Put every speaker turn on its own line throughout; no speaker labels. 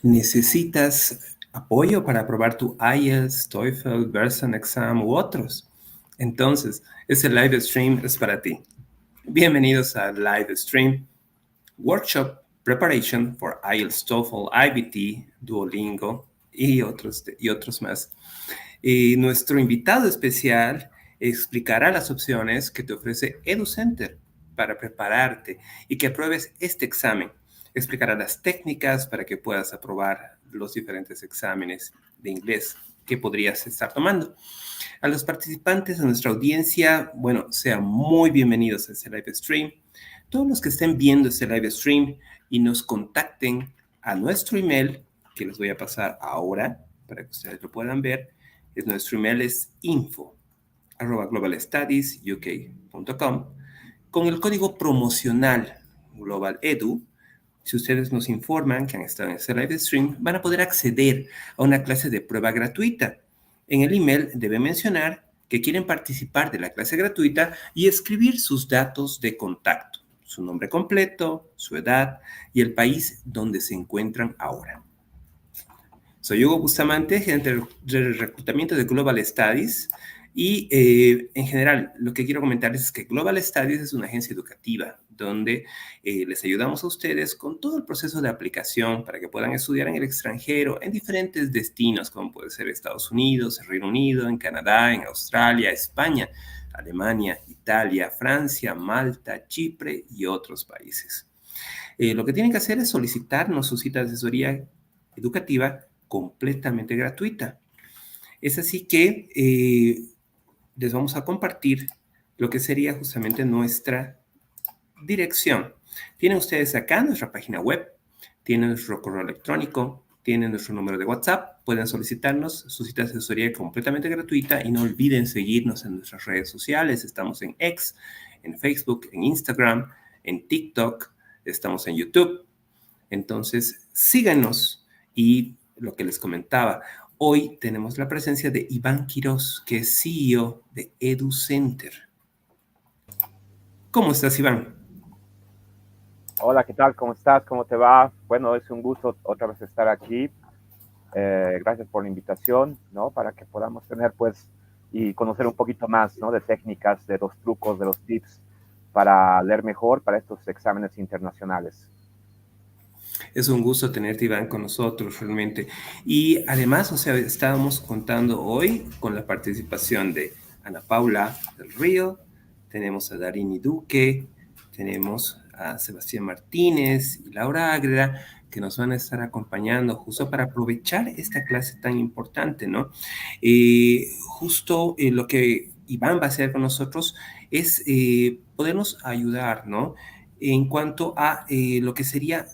¿Necesitas apoyo para aprobar tu IELTS, TOEFL, Versant exam u otros? Entonces, este live stream es para ti. Bienvenidos a Live Stream Workshop Preparation for IELTS, TOEFL, iBT, Duolingo y otros más. Nuestro invitado especial explicará las opciones que te ofrece EDUCENTER para prepararte y que apruebes este examen. Explicará las técnicas para que puedas aprobar los diferentes exámenes de inglés que podrías estar tomando. A los participantes de nuestra audiencia, bueno, sean muy bienvenidos a este live stream. Todos los que estén viendo este live stream y nos contacten a nuestro email, que les voy a pasar ahora para que ustedes lo puedan ver, nuestro email es info@globalstudiesuk.com con el código promocional GlobalEdu. Si ustedes nos informan que han estado en este live stream, van a poder acceder a una clase de prueba gratuita. En el email deben mencionar que quieren participar de la clase gratuita y escribir sus datos de contacto, su nombre completo, su edad y el país donde se encuentran ahora. Soy Hugo Bustamante, gerente de reclutamiento de Global Studies y en general lo que quiero comentarles es que Global Studies es una agencia educativa donde les ayudamos a ustedes con todo el proceso de aplicación para que puedan estudiar en el extranjero en diferentes destinos como puede ser Estados Unidos, el Reino Unido, en Canadá, en Australia, España, Alemania, Italia, Francia, Malta, Chipre y otros países. Lo que tienen que hacer es solicitarnos su cita de asesoría educativa completamente gratuita. Es así que les vamos a compartir lo que sería justamente nuestra dirección. Tienen ustedes acá nuestra página web, tienen nuestro correo electrónico, tienen nuestro número de WhatsApp, pueden solicitarnos su cita de asesoría completamente gratuita y no olviden seguirnos en nuestras redes sociales. Estamos en X, en Facebook, en Instagram, en TikTok, estamos en YouTube. Entonces, síganos y lo que les comentaba, hoy tenemos la presencia de Iván Quiroz, que es CEO de EDUCENTER. ¿Cómo estás, Iván?
Hola, ¿qué tal? ¿Cómo estás? ¿Cómo te va? Bueno, es un gusto otra vez estar aquí. Gracias por la invitación, ¿no? Para que podamos tener, pues, y conocer un poquito más, ¿no? De técnicas, de los trucos, de los tips para leer mejor para estos exámenes internacionales.
Es un gusto tenerte, Iván, con nosotros realmente. Y además, o sea, estábamos contando hoy con la participación de Ana Paula del Río, tenemos a Darini Duque, tenemos a Sebastián Martínez y Laura Ágreda, que nos van a estar acompañando justo para aprovechar esta clase tan importante, ¿no? Justo lo que Iván va a hacer con nosotros es podernos ayudar, ¿no? En cuanto a lo que sería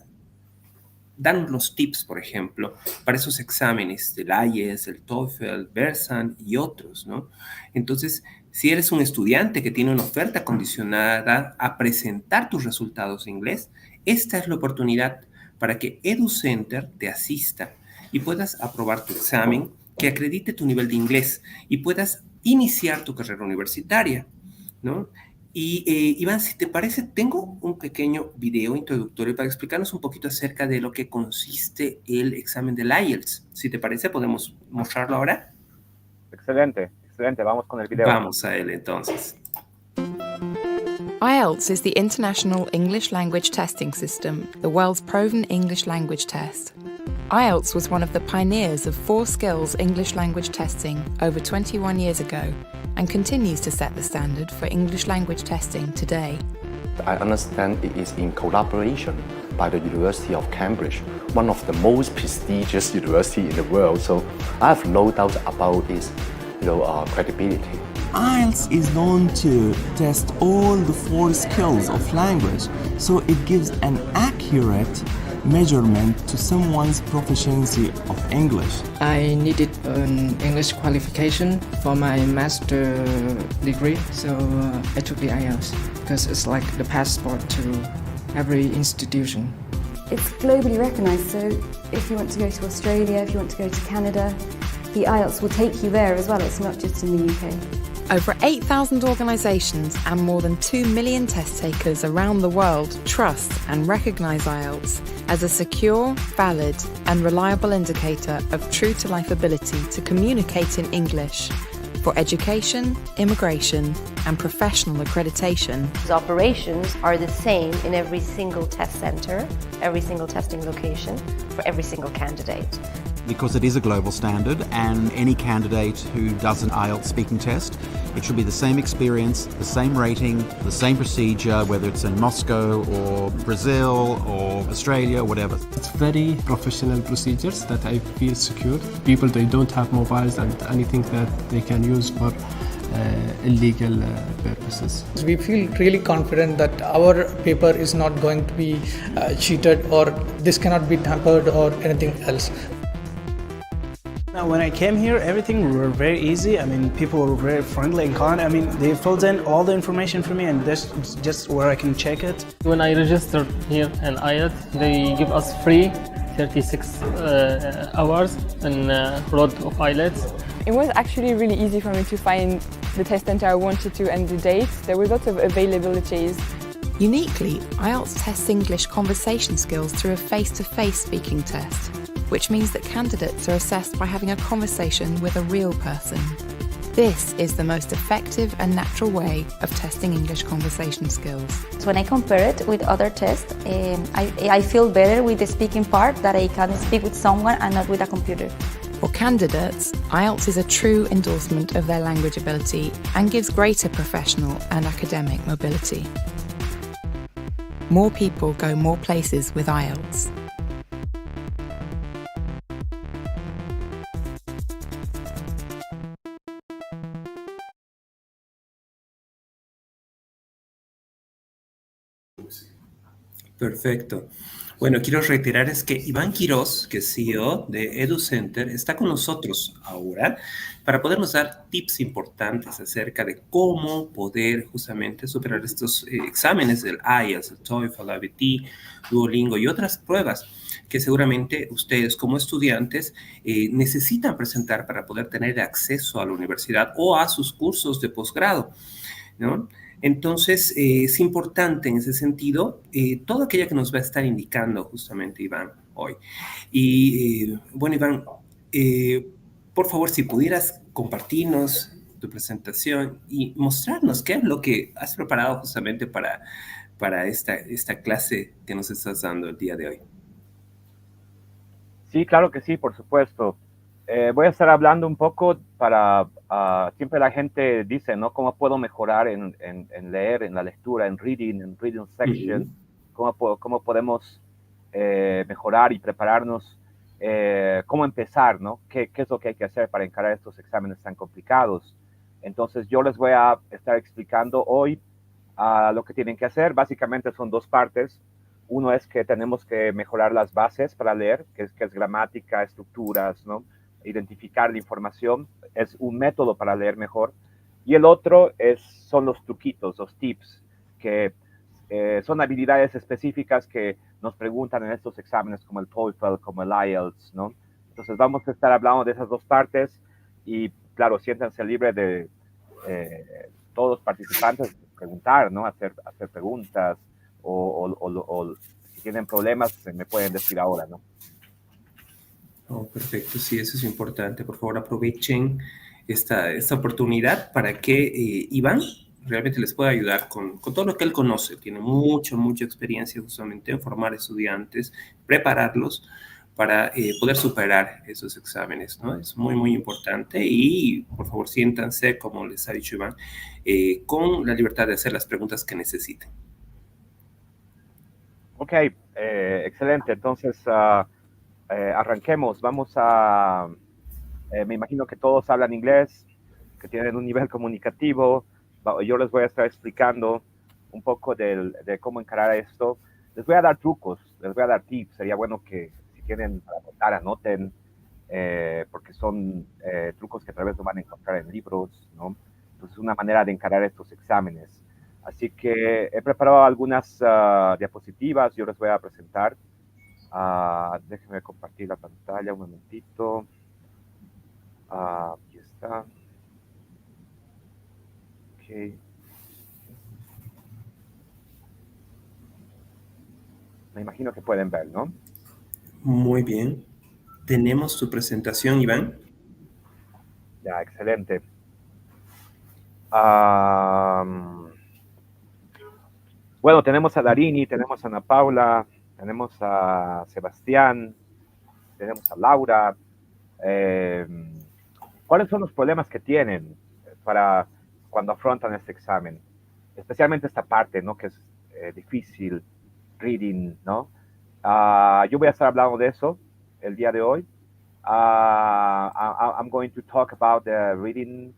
dan los tips, por ejemplo, para esos exámenes del IELTS, el TOEFL, Versant y otros, ¿no? Entonces, si eres un estudiante que tiene una oferta condicionada a presentar tus resultados de inglés, esta es la oportunidad para que EDUCENTER te asista y puedas aprobar tu examen que acredite tu nivel de inglés y puedas iniciar tu carrera universitaria, ¿no? Y Iván, si te parece, tengo un pequeño video introductorio para explicarnos un poquito acerca de lo que consiste el examen del IELTS. Si te parece, ¿podemos mostrarlo ahora?
Excelente, excelente. Vamos con el video.
Vamos a él entonces.
IELTS is the International English Language Testing System, the world's proven English language test. IELTS was one of the pioneers of 4 skills English language testing over 21 years ago and continues to set the standard for English language testing today.
I understand it is in collaboration by the University of Cambridge, one of the most prestigious universities in the world, so I have no doubt about its credibility.
IELTS is known to test all the 4 skills of language, so it gives an accurate measurement to someone's proficiency of English.
I needed an English qualification for my master degree, so I took the IELTS because it's like the passport to every institution.
It's globally recognised, so if you want to go to Australia, if you want to go to Canada, the IELTS will take you there as well. It's not just in the UK.
Over 8,000 organisations and more than 2 million test takers around the world trust and recognise IELTS as a secure, valid and reliable indicator of true-to-life ability to communicate in English for education, immigration and professional accreditation.
The operations are the same in every single test centre, every single testing location, for every single candidate.
Because it is a global standard, and any candidate who does an IELTS speaking test, it should be the same experience, the same rating, the same procedure, whether it's in Moscow or Brazil or Australia, whatever.
It's very professional procedures that I feel secure. People, they don't have mobiles and anything that they can use for illegal purposes.
We feel really confident that our paper is not going to be cheated, or this cannot be tampered or anything else.
Now, when I came here, everything were very easy. I mean, people were very friendly and kind. I mean, they filled in all the information for me, and that's just where I can check it.
When I registered here in IELTS, they give us free 36 hours in road of IELTS.
It was actually really easy for me to find the test center I wanted to and the dates. There was lots of availabilities.
Uniquely, IELTS tests English conversation skills through a face-to-face speaking test, which means that candidates are assessed by having a conversation with a real person. This is the most effective and natural way of testing English conversation skills.
So when I compare it with other tests, I feel better with the speaking part, that I can speak with someone and not with a computer.
For candidates, IELTS is a true endorsement of their language ability and gives greater professional and academic mobility. More people go more places with IELTS.
Perfecto. Bueno, quiero reiterar es que Iván Quiroz, que es CEO de EDUCENTER, está con nosotros ahora para podernos dar tips importantes acerca de cómo poder justamente superar estos exámenes del IELTS, el TOEFL iBT, Duolingo y otras pruebas que seguramente ustedes como estudiantes necesitan presentar para poder tener acceso a la universidad o a sus cursos de posgrado, ¿no? Entonces, es importante en ese sentido todo aquello que nos va a estar indicando justamente Iván hoy. Y bueno, Iván, por favor, si pudieras compartirnos tu presentación y mostrarnos qué es lo que has preparado justamente para esta clase que nos estás dando el día de hoy.
Sí, claro que sí, por supuesto. Voy a estar hablando un poco para, siempre la gente dice, ¿no? ¿Cómo puedo mejorar en leer, en la lectura, en reading section? ¿Cómo podemos mejorar y prepararnos? ¿Cómo empezar, no? ¿Qué es lo que hay que hacer para encarar estos exámenes tan complicados? Entonces, yo les voy a estar explicando hoy lo que tienen que hacer. Básicamente son dos partes. Uno es que tenemos que mejorar las bases para leer, que es gramática, estructuras, ¿no? Identificar la información, es un método para leer mejor. Y el otro son los truquitos, los tips, que son habilidades específicas que nos preguntan en estos exámenes como el TOEFL, como el IELTS, ¿no? Entonces vamos a estar hablando de esas dos partes y, claro, siéntanse libres de todos los participantes preguntar, ¿no? Hacer preguntas o si tienen problemas me pueden decir ahora, ¿no?
Oh, perfecto, sí, eso es importante. Por favor, aprovechen esta oportunidad para que Iván realmente les pueda ayudar con todo lo que él conoce. Tiene mucha experiencia justamente en formar estudiantes, prepararlos para poder superar esos exámenes, ¿no? Es muy importante y, por favor, siéntanse, como les ha dicho Iván, con la libertad de hacer las preguntas que necesiten.
Ok, excelente. Entonces, arranquemos. Vamos a... me imagino que todos hablan inglés, que tienen un nivel comunicativo. Yo les voy a estar explicando un poco de cómo encarar esto. Les voy a dar trucos, les voy a dar tips. Sería bueno que si quieren anotar, anoten, porque son trucos que tal vez no van a encontrar en libros, ¿no? Entonces es una manera de encarar estos exámenes. Así que he preparado algunas diapositivas, yo les voy a presentar. Déjenme compartir la pantalla un momentito. Aquí está. Ok. Me imagino que pueden ver, ¿no?
Muy bien. Tenemos tu presentación, Iván.
Ya, excelente. Bueno, tenemos a Darini, tenemos a Ana Paula, tenemos a Sebastián, tenemos a Laura. ¿Cuáles son los problemas que tienen para cuando afrontan este examen? Especialmente esta parte, ¿no? Que es difícil, reading, ¿no? Yo voy a estar hablando de eso el día de hoy. I'm going to talk about the reading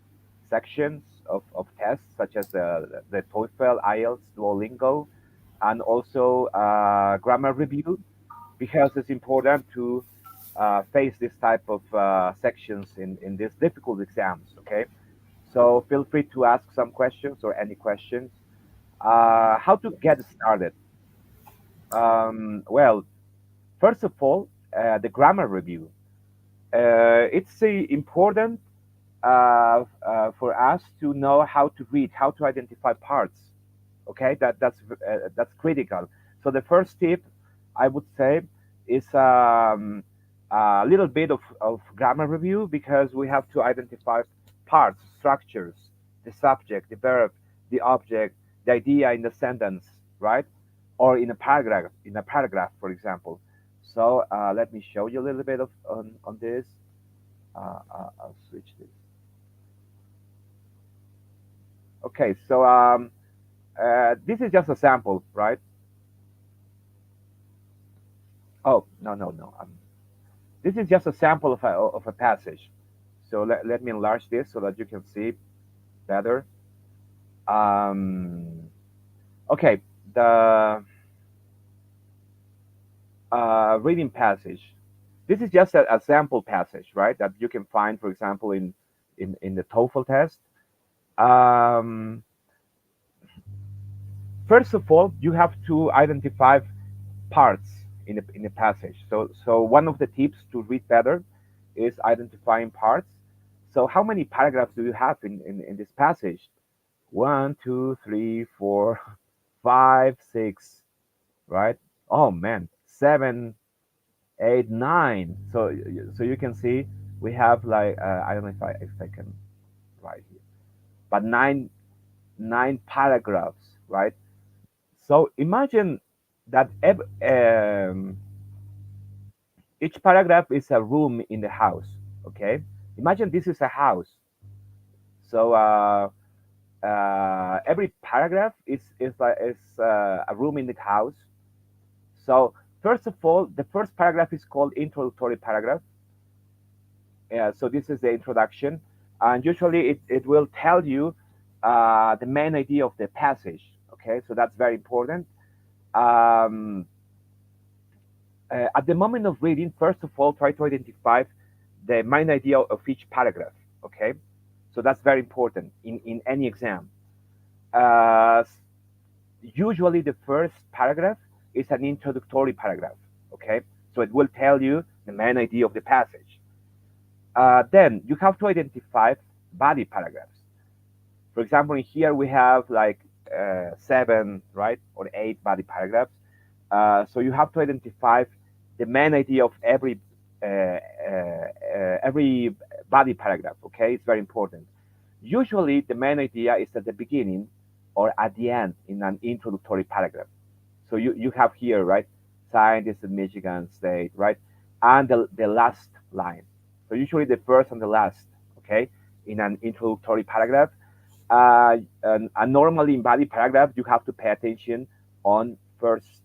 sections of tests, such as the TOEFL, IELTS, Duolingo, and also grammar review, because it's important to face this type of sections in these difficult exams, okay? So feel free to ask some questions or any questions. How to get started? Well, first of all, the grammar review. It's important for us to know how to read, how to identify parts. Okay, that's critical. So the first tip I would say is a little bit of grammar review, because we have to identify parts, structures, the subject, the verb, the object, the idea in the sentence, right? Or in a paragraph, for example. So let me show you a little bit on this. I'll switch this. Okay, so this is just a sample, right? Oh, no. This is just a sample of a passage. So let me enlarge this so that you can see better. Okay, the reading passage. This is just a sample passage, right? That you can find, for example, in the TOEFL test. First of all, you have to identify parts in a passage. So one of the tips to read better is identifying parts. So how many paragraphs do you have in this passage? 1, 2, 3, 4, 5, 6, right? Oh man, 7, 8, 9. So you can see we have like I don't know if I can write here, but nine paragraphs, right? So imagine that each paragraph is a room in the house. Okay, imagine this is a house. So every paragraph is a room in the house. So first of all, the first paragraph is called introductory paragraph. So this is the introduction, and usually it will tell you the main idea of the passage. Okay, so that's very important. At the moment of reading, first of all, try to identify the main idea of each paragraph. Okay, so that's very important in any exam. Usually the first paragraph is an introductory paragraph. Okay, so it will tell you the main idea of the passage. Then you have to identify body paragraphs. For example, in here we have like 7, right, or 8 body paragraphs. So you have to identify the main idea of every body paragraph. Okay, it's very important. Usually, the main idea is at the beginning or at the end in an introductory paragraph. So you have here, right, scientists in Michigan State, right, and the last line. So usually the first and the last, okay, in an introductory paragraph. And normally in body paragraph, you have to pay attention on first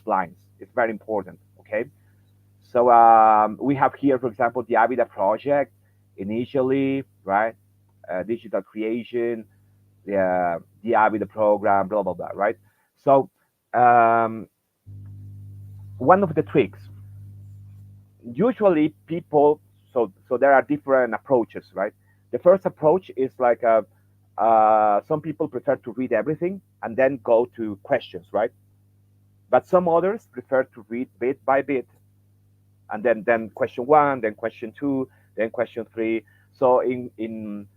lines. It's very important, okay? So we have here, for example, the IBT project, initially, right? Digital creation, the IBT program, blah, blah, blah, right? So one of the tricks, usually people, so there are different approaches, right? The first approach is like some people prefer to read everything and then go to questions, right? But some others prefer to read bit by bit, and then question 1, then question 2, then question 3. So in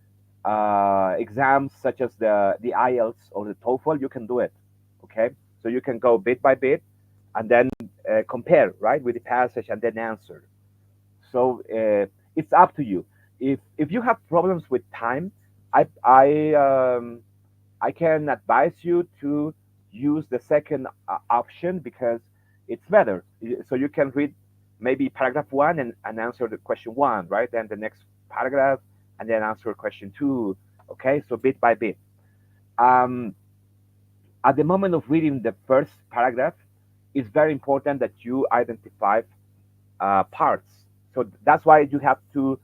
exams such as the IELTS or the TOEFL, you can do it. Okay, so you can go bit by bit and then compare, right, with the passage and then answer. So it's up to you. If you have problems with time, I can advise you to use the second option because it's better. So you can read maybe paragraph 1 and answer the question 1, right? Then the next paragraph and then answer question 2. Okay, so bit by bit. At the moment of reading the first paragraph, it's very important that you identify parts. So that's why you have to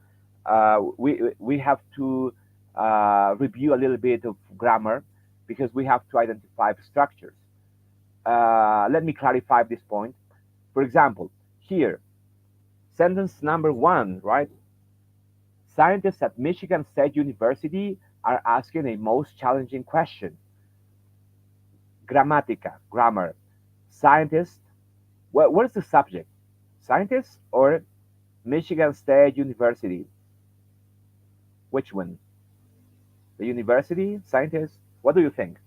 we have to review a little bit of grammar because we have to identify structures. Let me clarify this point. For example, here, sentence number 1, right? Scientists at Michigan State University are asking a most challenging question. Grammatica, grammar. Scientists, where's the subject? Scientists or Michigan State University? Which one? The university? Scientists? What do you think?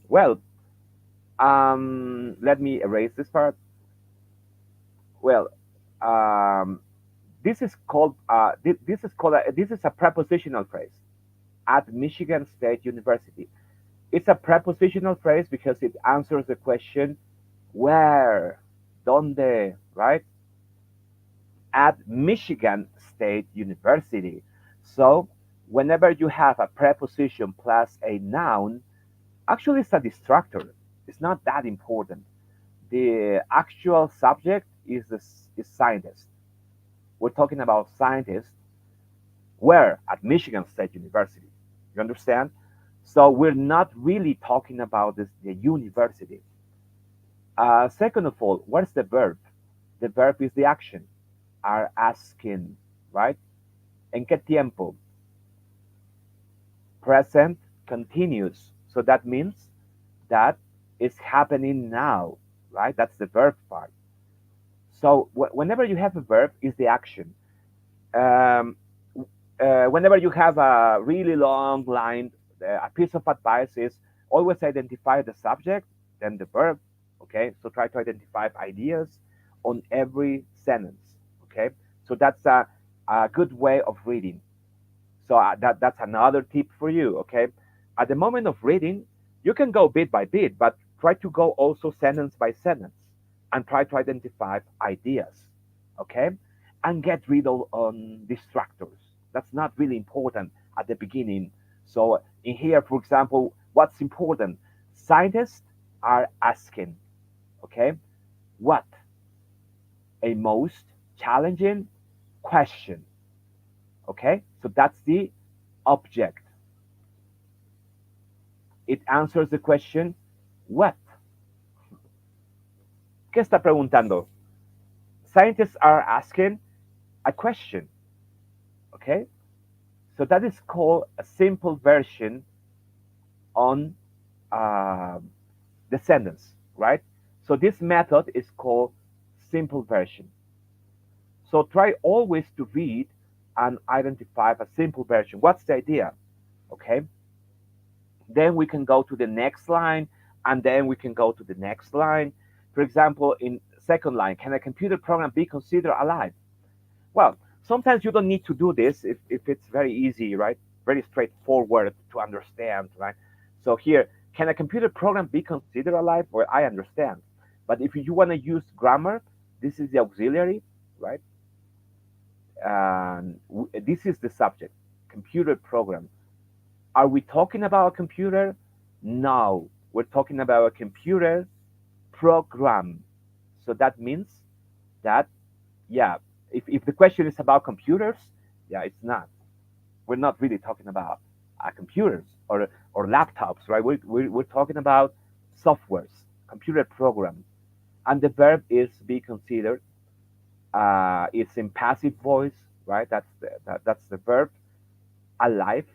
Well, let me erase this part. Well, this is a prepositional phrase. At Michigan State University. It's a prepositional phrase because it answers the question where, donde, right? At Michigan State University. So whenever you have a preposition plus a noun, actually it's a distractor. It's not that important. The actual subject is scientist. We're talking about scientists. Where? At Michigan State University. You understand? So we're not really talking about the university. Second of all, what's the verb? The verb is the action. Are asking, right? ¿En qué tiempo? Present continuous. So that means that it's happening now, right? That's the verb part. So whenever you have a verb, is the action. Whenever you have a really long line, a piece of advice is always identify the subject, then the verb. Okay, so try to identify ideas on every sentence. Okay, so that's a good way of reading. So that's another tip for you. Okay, at the moment of reading, you can go bit by bit, but try to go also sentence by sentence and try to identify ideas. Okay, and get rid of distractors. That's not really important at the beginning. So in here, for example, what's important? Scientists are asking, okay, what? A most challenging question. Okay, so that's the object. It answers the question, what? ¿Qué está preguntando? Scientists are asking a question. Okay, so that is called a simple version on the sentence, right? So this method is called simple version. So try always to read and identify a simple version. What's the idea? Okay, then we can go to the next line, and then we can go to the next line. For example, in second line, can a computer program be considered alive? Well, sometimes you don't need to do this if it's very easy, right? Very straightforward to understand, right? So here, can a computer program be considered alive? Well, I understand. But if you want to use grammar, this is the auxiliary, right? This is the subject, computer program. Are we talking about a computer? No, we're talking about a computer program. So that means that, yeah, if the question is about computers, yeah, it's not. We're not really talking about computers or laptops, right? We're talking about softwares, computer program. And the verb is be considered. It's in passive voice, right? That's the verb. Alive.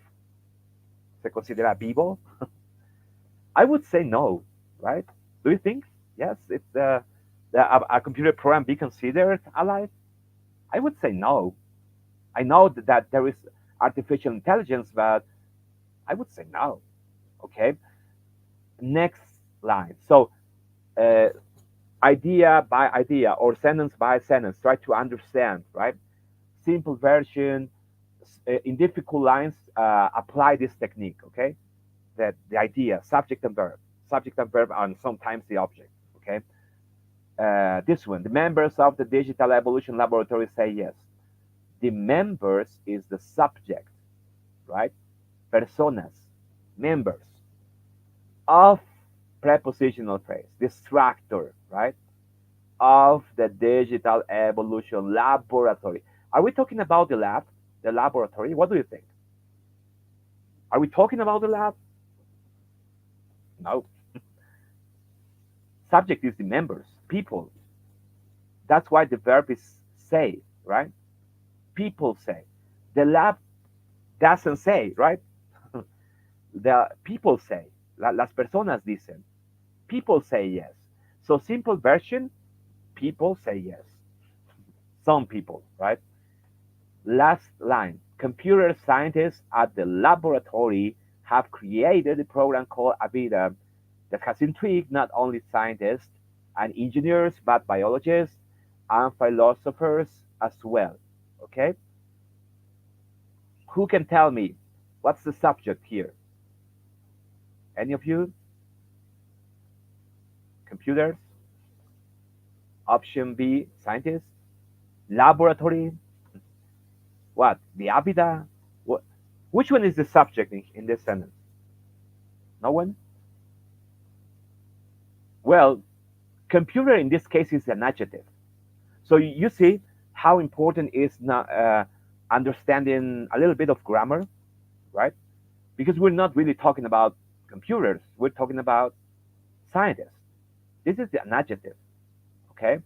Se considera vivo. I would say no, right? Do you think? Yes, it's a computer program be considered alive? I would say no. I know that there is artificial intelligence, but I would say no. Okay. Next line. So idea by idea or sentence by sentence, try to understand, right? Simple version. In difficult lines, apply this technique, okay? That the idea, subject and verb, and sometimes the object, okay? This one, the members of the Digital Evolution Laboratory say yes. The members is the subject, right? Personas, members of prepositional phrase, the structure, right? Of the Digital Evolution Laboratory. Are we talking about the lab, the laboratory? What do you think? Are we talking about the lab? No. Subject is the members, people. That's why the verb is say, right? People say. The lab doesn't say, right? The people say. Las personas dicen. People say yes. So simple version, people say yes. Some people, right? Last line. Computer scientists at the laboratory have created a program called iBT that has intrigued not only scientists and engineers, but biologists and philosophers as well. Okay? Who can tell me what's the subject here? Any of you? Computers? Option B, scientists? Laboratory? What? The iBT? What? Which one is the subject in this sentence? No one? Well, computer in this case is an adjective. So you see how important is understanding a little bit of grammar, right? Because we're not really talking about computers. We're talking about scientists. This is an adjective, okay?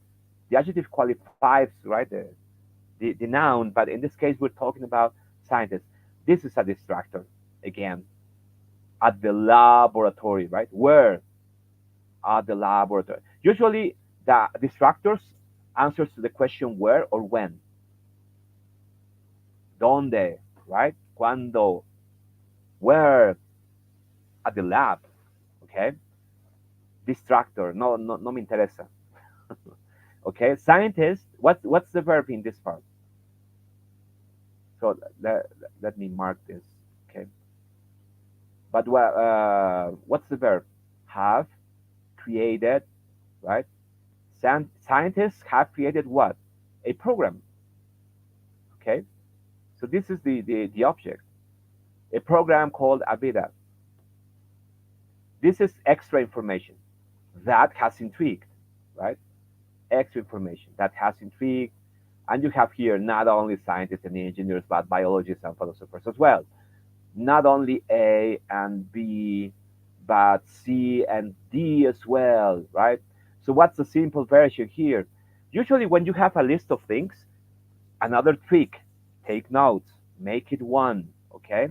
The adjective qualifies, right, the noun, but in this case, we're talking about scientists. This is a distractor, again, at the laboratory, right? Where? At the laboratory. Usually, the distractors answers to the question where or when. ¿Dónde? Right? ¿Cuándo? Where? At the lab. Okay? Distractor. No me interesa. Okay? Scientist. What's the verb in this part? So let me mark this. Okay? But what's the verb? Have created, right? Scientists have created what? A program. Okay? So this is the object. A program called iBT. This is extra information that has intrigued, right? Extra information that has intrigued. And you have here not only scientists and engineers, but biologists and philosophers as well. Not only A and B, but C and D as well, right? So what's the simple version here? Usually when you have a list of things, another trick, take notes, make it one, okay?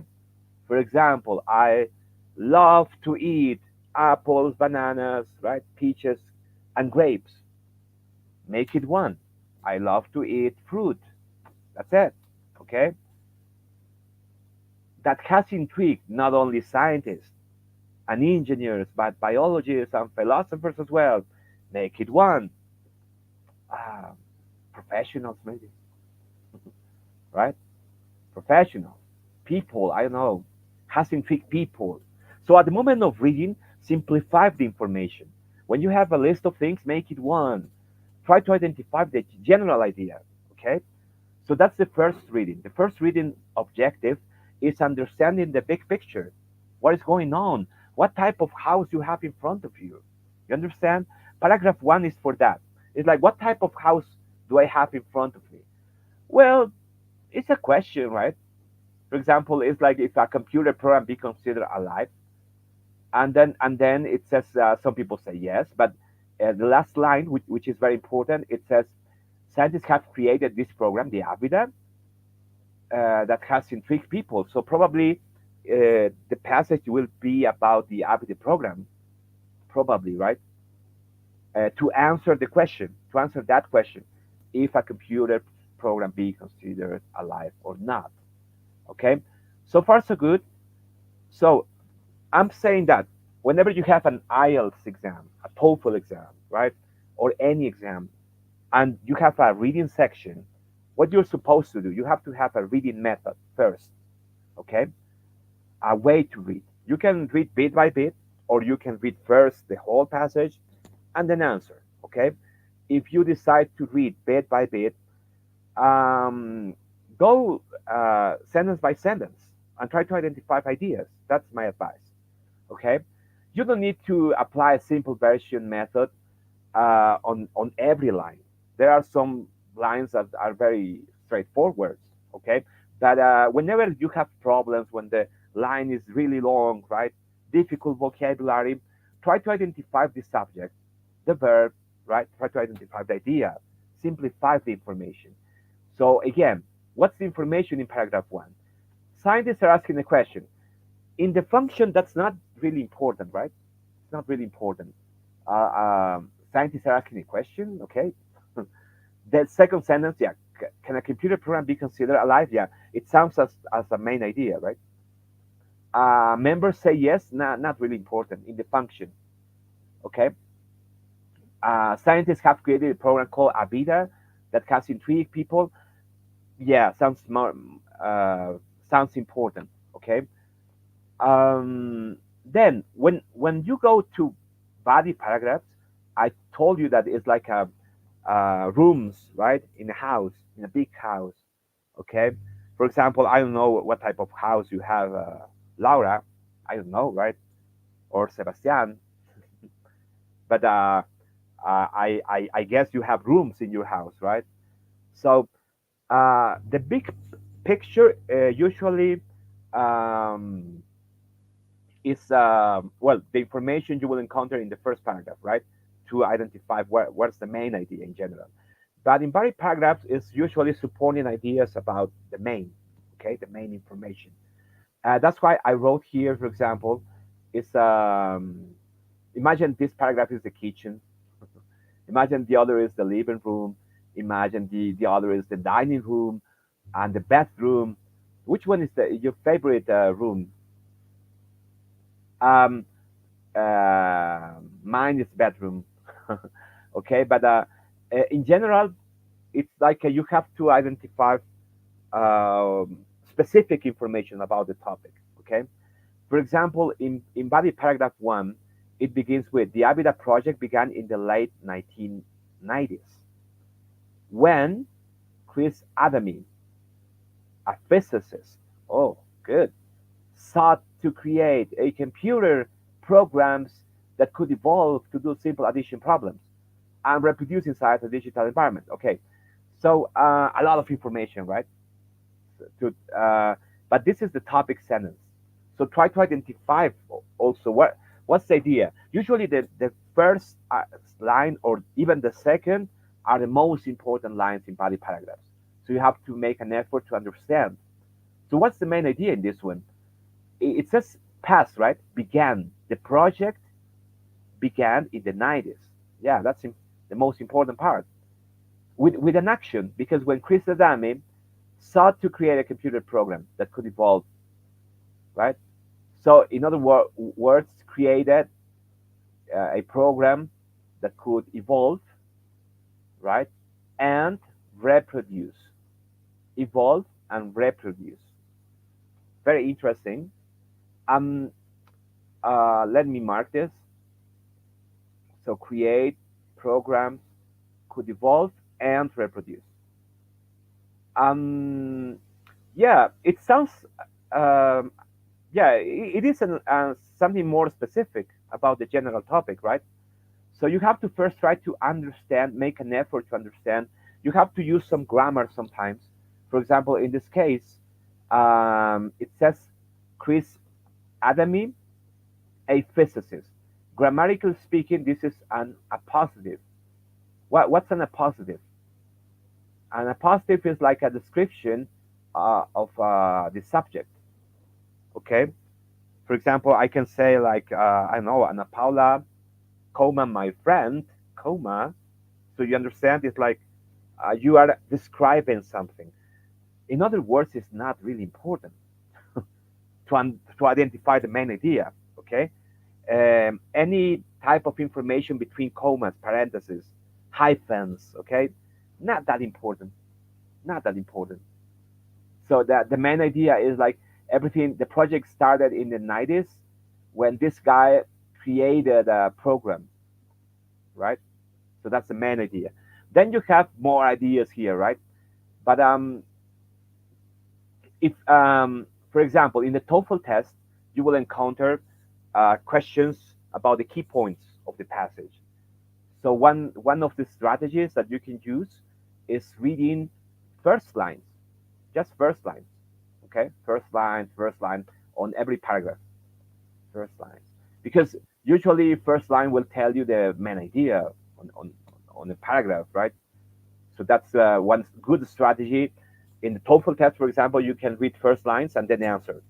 For example, I love to eat apples, bananas, right? Peaches and grapes. Make it one. I love to eat fruit. That's it, okay? That has intrigued not only scientists and engineers, but biologists and philosophers as well. Make it one. Professionals, maybe. Right? Professionals. People, I don't know. Has intrigued people. So at the moment of reading, simplify the information. When you have a list of things, make it one. Try to identify the general idea. Okay? So that's the first reading. The first reading objective is understanding the big picture. What is going on? What type of house you have in front of you? You understand? Paragraph 1 is for that. It's like, what type of house do I have in front of me? Well, it's a question, right? For example, it's like if a computer program be considered alive, and then it says some people say yes, but the last line, which is very important, it says scientists have created this program, the iBT, that has intrigued people. So probably the passage will be about the iBT program, probably, right? To answer that question, if a computer program be considered alive or not. Okay, so far so good. So I'm saying that whenever you have an IELTS exam, a TOEFL exam, right, or any exam, and you have a reading section, what you're supposed to do, you have to have a reading method first, okay? A way to read. You can read bit by bit, or you can read first the whole passage and then answer, okay? If you decide to read bit by bit, go sentence by sentence and try to identify ideas. That's my advice, okay? You don't need to apply a simple version method on every line. There are some lines that are very straightforward, okay? But whenever you have problems, when the line is really long, right? Difficult vocabulary, try to identify the subject, the verb, right? Try to identify the idea, simplify the information. So again, what's the information in paragraph 1? Scientists are asking a question. In the function, that's not really important, right? It's not really important. Scientists are asking a question, okay? The second sentence, yeah, can a computer program be considered alive? Yeah, it sounds as a main idea, right? Members say yes, not really important in the function, okay? Scientists have created a program called iBT that has intrigued people. Yeah, sounds important, okay? Then when you go to body paragraphs, I told you that it's like a rooms, right, in a house, in a big house, okay? For example, I don't know what type of house you have, Laura, I don't know, right, or Sebastian, but I guess you have rooms in your house, right? So the big picture usually is well, the information you will encounter in the first paragraph, right? To identify what's the main idea in general. But in body paragraphs is usually supporting ideas about the main, okay, the main information. That's why I wrote here, for example, is imagine this paragraph is the kitchen. Imagine the other is the living room. Imagine the other is the dining room and the bathroom. Which one is your favorite room? Mine is bedroom. Okay, but in general, it's like you have to identify specific information about the topic. Okay, for example, in body paragraph 1, it begins with the iBT project began in the late 1990s when Chris Adamy, a physicist, oh good, sought to create a computer programs that could evolve to do simple addition problems and reproduce inside a digital environment. Okay, so a lot of information, right? But this is the topic sentence. So try to identify also what's the idea. Usually the first line or even the second are the most important lines in body paragraphs. So you have to make an effort to understand. So what's the main idea in this one? It says past, right? Began. The project began in the 90s. Yeah, that's the most important part. With an action, because when Chris Adamy sought to create a computer program that could evolve, right? So in other words, created a program that could evolve, right? And reproduce. Evolve and reproduce. Very interesting. Let me mark this. So create programs could evolve and reproduce. Yeah, it sounds yeah, it is something more specific about the general topic, right? So you have to first try to understand, make an effort to understand. You have to use some grammar sometimes. For example, in this case, it says Chris Adamy, a physicist. Grammatically speaking, this is a positive. What's an appositive? An appositive is like a description of the subject. Okay. For example, I can say like I don't know, Ana Paula, comma my friend, comma. So you understand? It's like you are describing something. In other words, it's not really important to identify the main idea, okay? Any type of information between commas, parentheses, hyphens, okay? Not that important, not that important. So that the main idea is like everything, the project started in the 90s when this guy created a program, right? So that's the main idea. Then you have more ideas here, right? But if, for example, in the TOEFL test, you will encounter questions about the key points of the passage. So one of the strategies that you can use is reading first lines, just first lines, okay? First line on every paragraph, first line. Because usually first line will tell you the main idea on the paragraph, right? So that's one good strategy. In the TOEFL test, for example, you can read first lines and then answer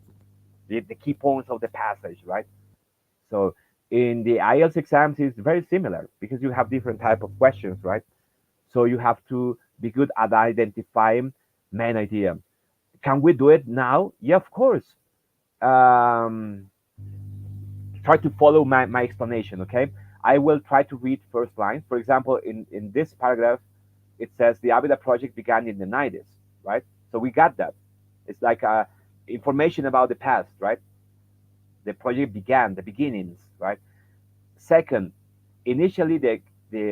the key points of the passage, right? So in the IELTS exams, it's very similar because you have different type of questions, right? So you have to be good at identifying main idea. Can we do it now? Yeah, of course. Try to follow my explanation, okay? I will try to read first line. For example, in this paragraph, it says the ABIDA project began in the 90s, right? So we got that. It's like information about the past, right? The project began, the beginnings, right? Second, initially the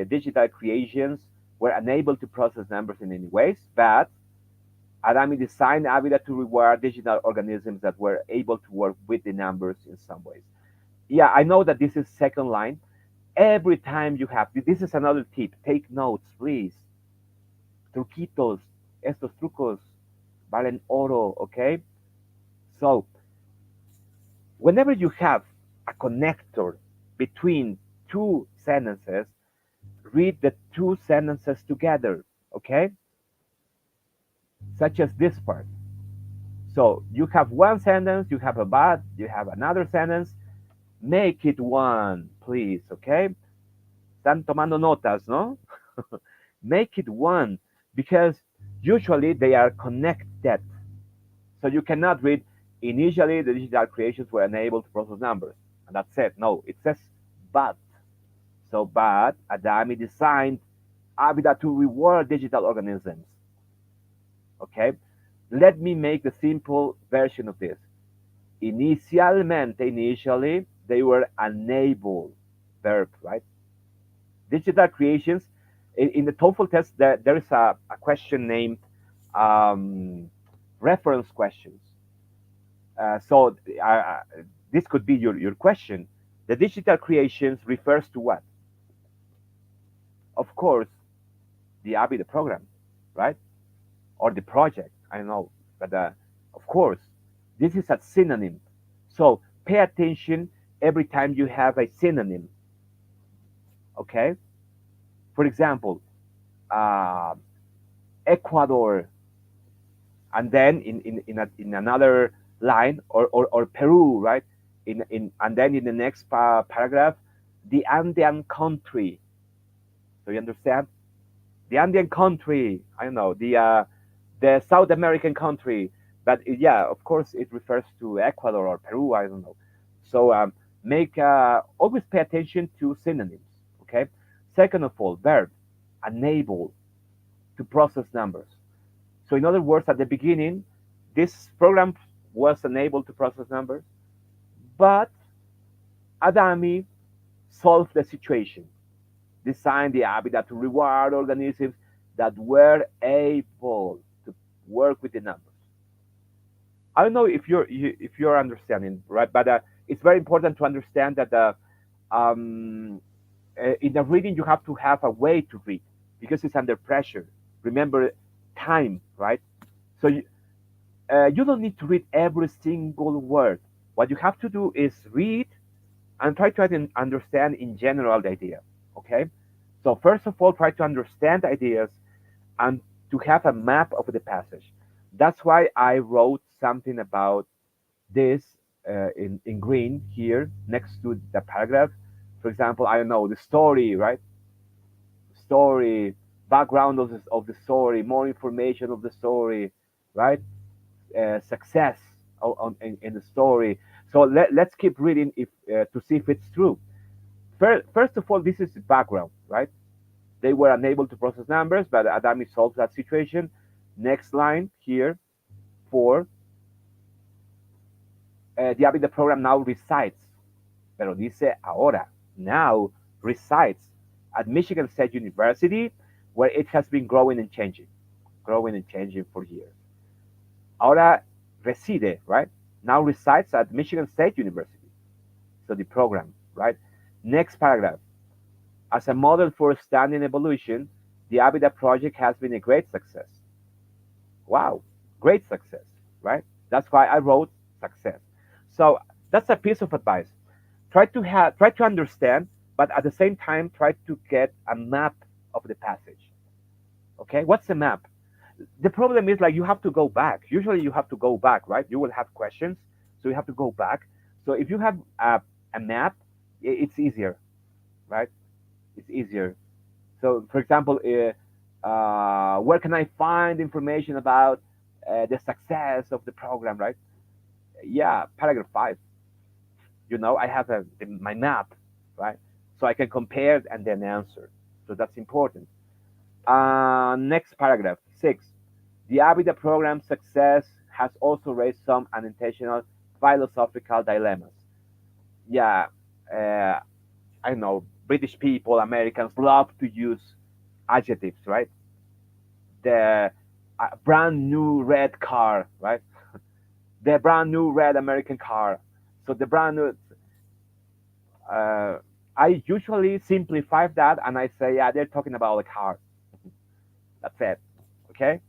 digital creations were unable to process numbers in any ways, but Adami designed ABIDA to reward digital organisms that were able to work with the numbers in some ways. Yeah, I know that this is second line. Every time you have, this is another tip, take notes, please. Truquitos, estos trucos valen oro, okay? So, whenever you have a connector between two sentences, read the two sentences together, okay? Such as this part. So you have one sentence, you have a but, you have another sentence, make it one, please, okay? Están tomando notas, no? Make it one, because usually they are connected. So you cannot read, initially the digital creations were unable to process numbers. And that's it. No, it says but. So but Adami designed ABIDA to reward digital organisms. Okay? Let me make the simple version of this. Initially, they were unable, verb, right? Digital creations, in the TOEFL test, there is a question named reference questions. So this could be your question. The digital creations refers to what? Of course, the ABIDA program, right? Or the project, I don't know. But of course, this is a synonym. So pay attention every time you have a synonym. Okay? For example, Ecuador, and then in another line, or Peru, right? And then in the next paragraph, the Andean country. So you understand? The Andean country, I don't know, the South American country, but yeah, of course, it refers to Ecuador or Peru, I don't know. So always pay attention to synonyms, okay? Second of all, verb, unable to process numbers. So in other words, at the beginning, this program was unable to process numbers, but Adami solved the situation, designed the ABIDA to reward organisms that were able to work with the numbers. I don't know if you're understanding, right? But it's very important to understand that in the reading you have to have a way to read because it's under pressure. Remember time, right? So you don't need to read every single word. What you have to do is read and try to understand in general the idea. Okay? So first of all, try to understand ideas and to have a map of the passage. That's why I wrote something about this in green here next to the paragraph. For example, I don't know, the story, right? Story, background of the story, more information of the story, right? Success in the story. So let's keep reading if to see if it's true. First of all, this is the background, right? They were unable to process numbers, but Adami solves that situation. Next line here, 4. The program now resides, pero dice ahora, now resides at Michigan State University, where it has been growing and changing for years. Ahora reside, right? Now resides at Michigan State University. So the program, right? Next paragraph. As a model for standing evolution, the ABIDA project has been a great success. Wow, great success, right? That's why I wrote success. So that's a piece of advice. Try to understand, but at the same time, try to get a map of the passage. Okay, what's a map? The problem is like you have to go back. Usually you have to go back, right? You will have questions, so you have to go back. So if you have a map, it's easier, right? It's easier. So for example, where can I find information about the success of the program, right? Yeah, paragraph 5. You know, I have my map, right? So I can compare and then answer. So that's important. Next paragraph, 6. The ABIDA program success has also raised some unintentional philosophical dilemmas. Yeah, I know British people, Americans love to use adjectives, right? The brand new red car, right? The brand new red American car. So the brand new. I usually simplify that and I say, yeah, they're talking about a car. That's it. Okay.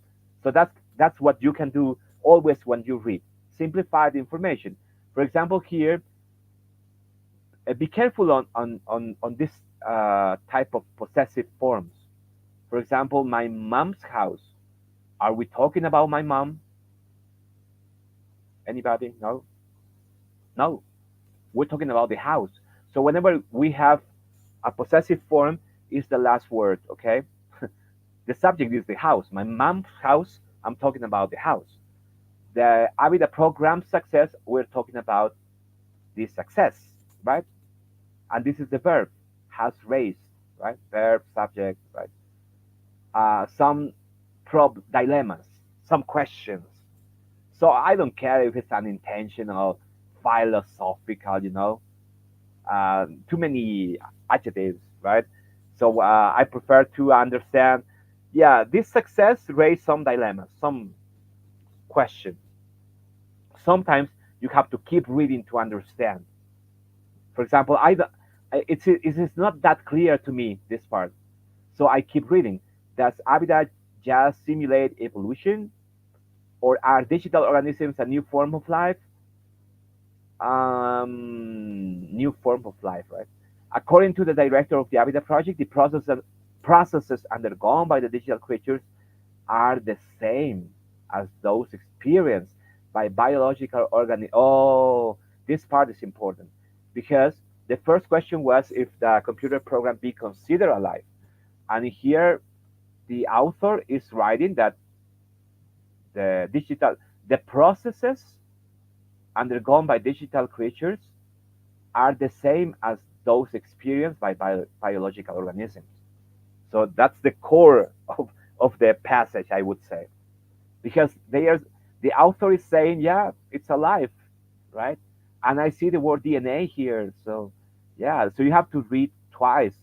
So that's what you can do always when you read. Simplify the information. For example, here, be careful on this type of possessive forms. For example, my mom's house. Are we talking about my mom? Anybody? No? No. We're talking about the house. So whenever we have a possessive form, is the last word, okay? The subject is the house. My mom's house, I'm talking about the house. The ABIDA program success, we're talking about the success, right? And this is the verb, has raised, right? Verb, subject, right? Some dilemmas, some questions. So I don't care if it's unintentional, philosophical, you know, too many adjectives, right? So I prefer to understand, yeah, this success raised some dilemmas, some questions. Sometimes you have to keep reading to understand. For example, it is not that clear to me, this part. So I keep reading. Does ABIDA just simulate evolution? Or are digital organisms a new form of life? New form of life, right? According to the director of the ABIDA project, the processes undergone by the digital creatures are the same as those experienced by biological organisms. Oh, this part is important because the first question was if the computer program be considered alive. And here the author is writing that the processes undergone by digital creatures are the same as those experienced by biological organisms. So that's the core of the passage, I would say, because the author is saying, yeah, it's alive, right? And I see the word DNA here, so yeah, so you have to read twice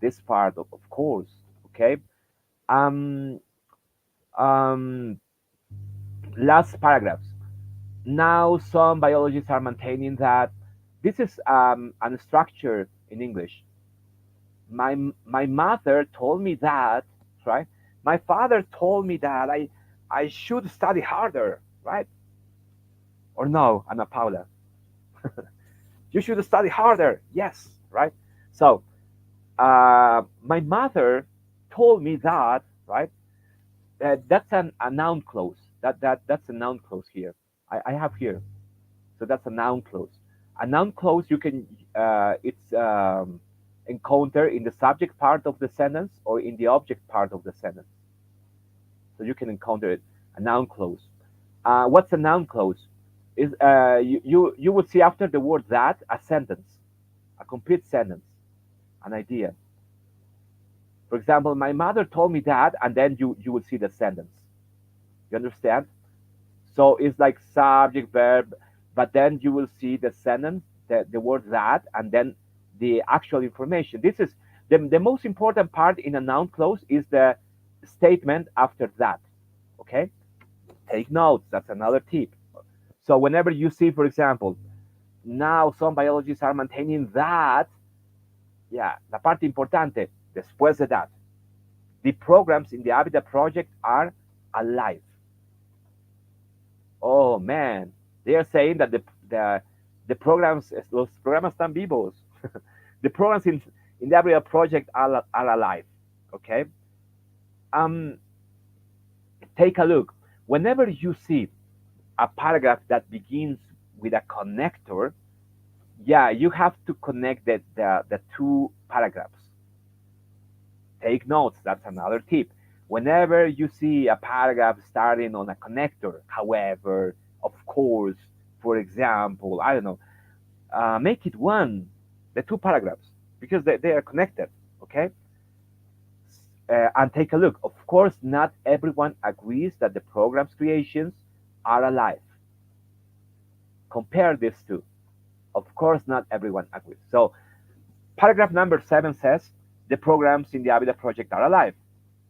this part, of course, okay? Last paragraphs. Now some biologists are maintaining that this is a structure in English. My mother told me that, right? My father told me that I should study harder, right? Or no, Ana Paula? You should study harder. Yes, right? So my mother told me that, right? That's a noun clause. That's a noun clause here. I have here. So that's a noun clause. A noun clause you can it's encounter in the subject part of the sentence or in the object part of the sentence. So you can encounter it. a noun clause. What's a noun clause? Is you would see after the word that a sentence, a complete sentence, an idea. For example, my mother told me that, and then you will see the sentence. You understand? So it's like subject, verb, but then you will see the sentence, the word that, and then the actual information. This is the most important part in a noun clause is the statement after that. Okay? Take notes. That's another tip. So whenever you see, for example, now some biologists are maintaining that, yeah, la parte importante, después de that, the programs in the Habitat project are alive. Oh man, they are saying that the programs, los programas están vivos. The programs in the Habitat project are alive. Okay. Take a look. Whenever you see a paragraph that begins with a connector, yeah, you have to connect the two paragraphs. Take notes. That's another tip. Whenever you see a paragraph starting on a connector, however, of course, for example, I don't know, make it the two paragraphs, because they are connected, okay? And take a look. Of course, not everyone agrees that the program's creations are alive. Compare these two. Of course, not everyone agrees. So, paragraph number 7 says, the programs in the Habitat project are alive.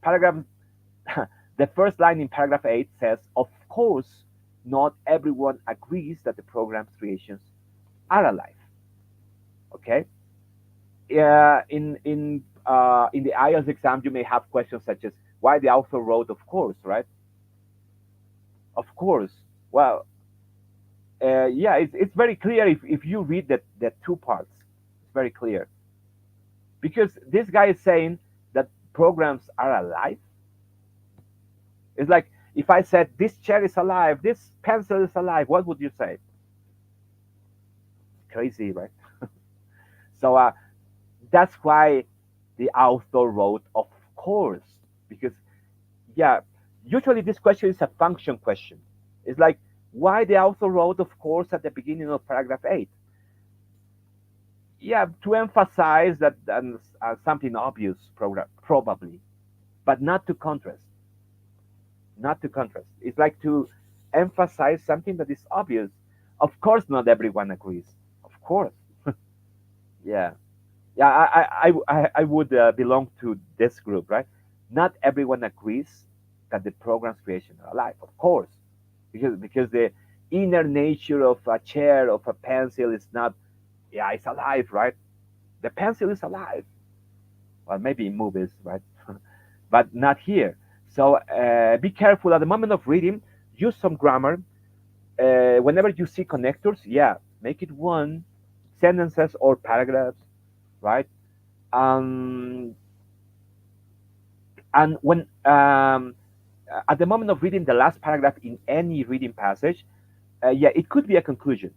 The first line in paragraph 8 says, of course, not everyone agrees that the program's creations are alive. Okay? In the IELTS exam, you may have questions such as, why the author wrote, of course, right? Of course. Well, yeah, it's very clear if you read the two parts. It's very clear. Because this guy is saying that programs are alive. It's like if I said this chair is alive, this pencil is alive, what would you say? Crazy, right? So that's why the author wrote, of course, because, yeah, usually this question is a function question. It's like, why the author wrote, of course, at the beginning of paragraph 8? Yeah, to emphasize that something obvious, probably, but not to contrast. Not to contrast. It's like to emphasize something that is obvious. Of course, not everyone agrees. Of course. Yeah. Yeah, I would belong to this group, right? Not everyone agrees that the program's creation are alive, of course, because the inner nature of a chair, of a pencil is not, yeah, it's alive, right? The pencil is alive. Well, maybe in movies, right? But not here. So be careful at the moment of reading. Use some grammar. Whenever you see connectors, yeah, make it one, sentences or paragraphs, right? And when at the moment of reading the last paragraph in any reading passage, yeah, it could be a conclusion,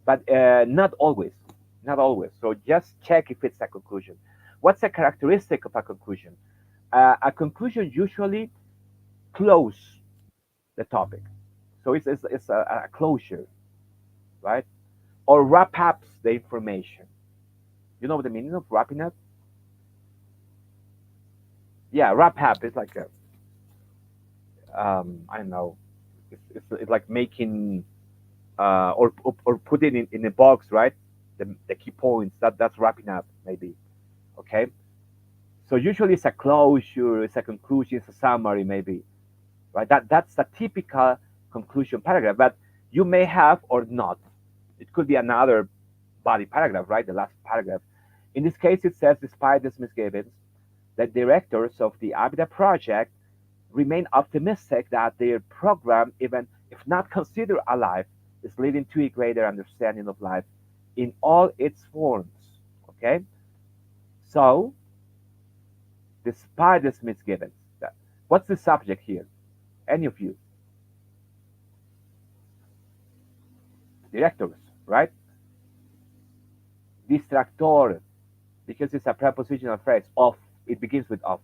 but not always. Not always. So just check if it's a conclusion. What's a characteristic of a conclusion? A conclusion usually close the topic. So it's a closure, right? Or wrap up the information. You know what the meaning of wrapping up? Yeah, wrap up is like a, I don't know, it's like making or putting in a box, right? The key points, that's wrapping up, maybe. Okay. So usually it's a closure, it's a conclusion, it's a summary, maybe, right? That's a typical conclusion paragraph, but you may have or not. It could be another body paragraph, right? The last paragraph. In this case, it says, despite these misgivings, the directors of the Habitat project remain optimistic that their program, even if not considered alive, is leading to a greater understanding of life in all its forms. Okay? So, despite these misgivings, what's the subject here? Any of you? Directors, right? Distractor, because it's a prepositional phrase, of, it begins with of,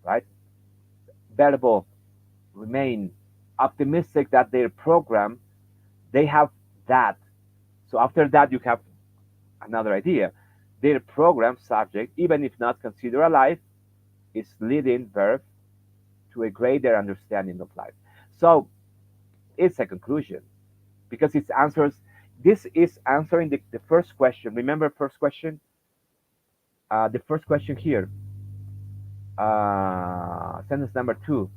right? Verbo, remain optimistic that their program, they have that. So after that, you have another idea. Their program subject, even if not considered alive, is leading verb to a greater understanding of life. So it's a conclusion because it answers, this is answering the first question. Remember first question? The first question here, sentence number 2.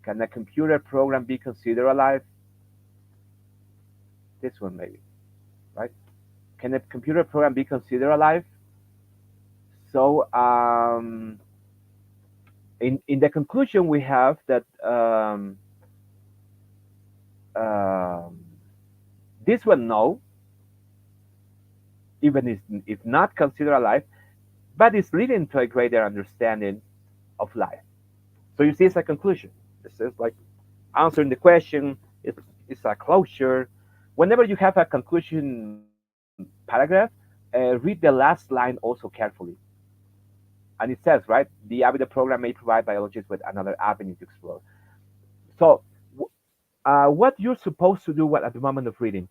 Can a computer program be considered alive? This one maybe, right? Can a computer program be considered alive? So in the conclusion we have that this one no, even if not considered alive, but it's leading to a greater understanding of life. So you see, it's a conclusion. This is like answering the question. It's a closure. Whenever you have a conclusion paragraph, read the last line also carefully. And it says, right, the iBT program may provide biologists with another avenue to explore. So what you're supposed to do at the moment of reading,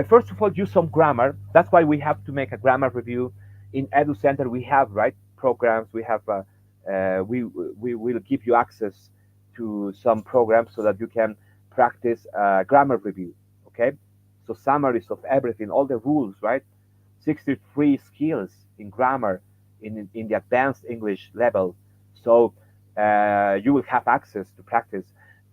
first of all, use some grammar. That's why we have to make a grammar review. In EDUCENTER, we have, right, programs. We have, we will give you access to some programs so that you can practice grammar review, okay? So summaries of everything, all the rules, right? 63 skills in grammar in the advanced English level. So you will have access to practice.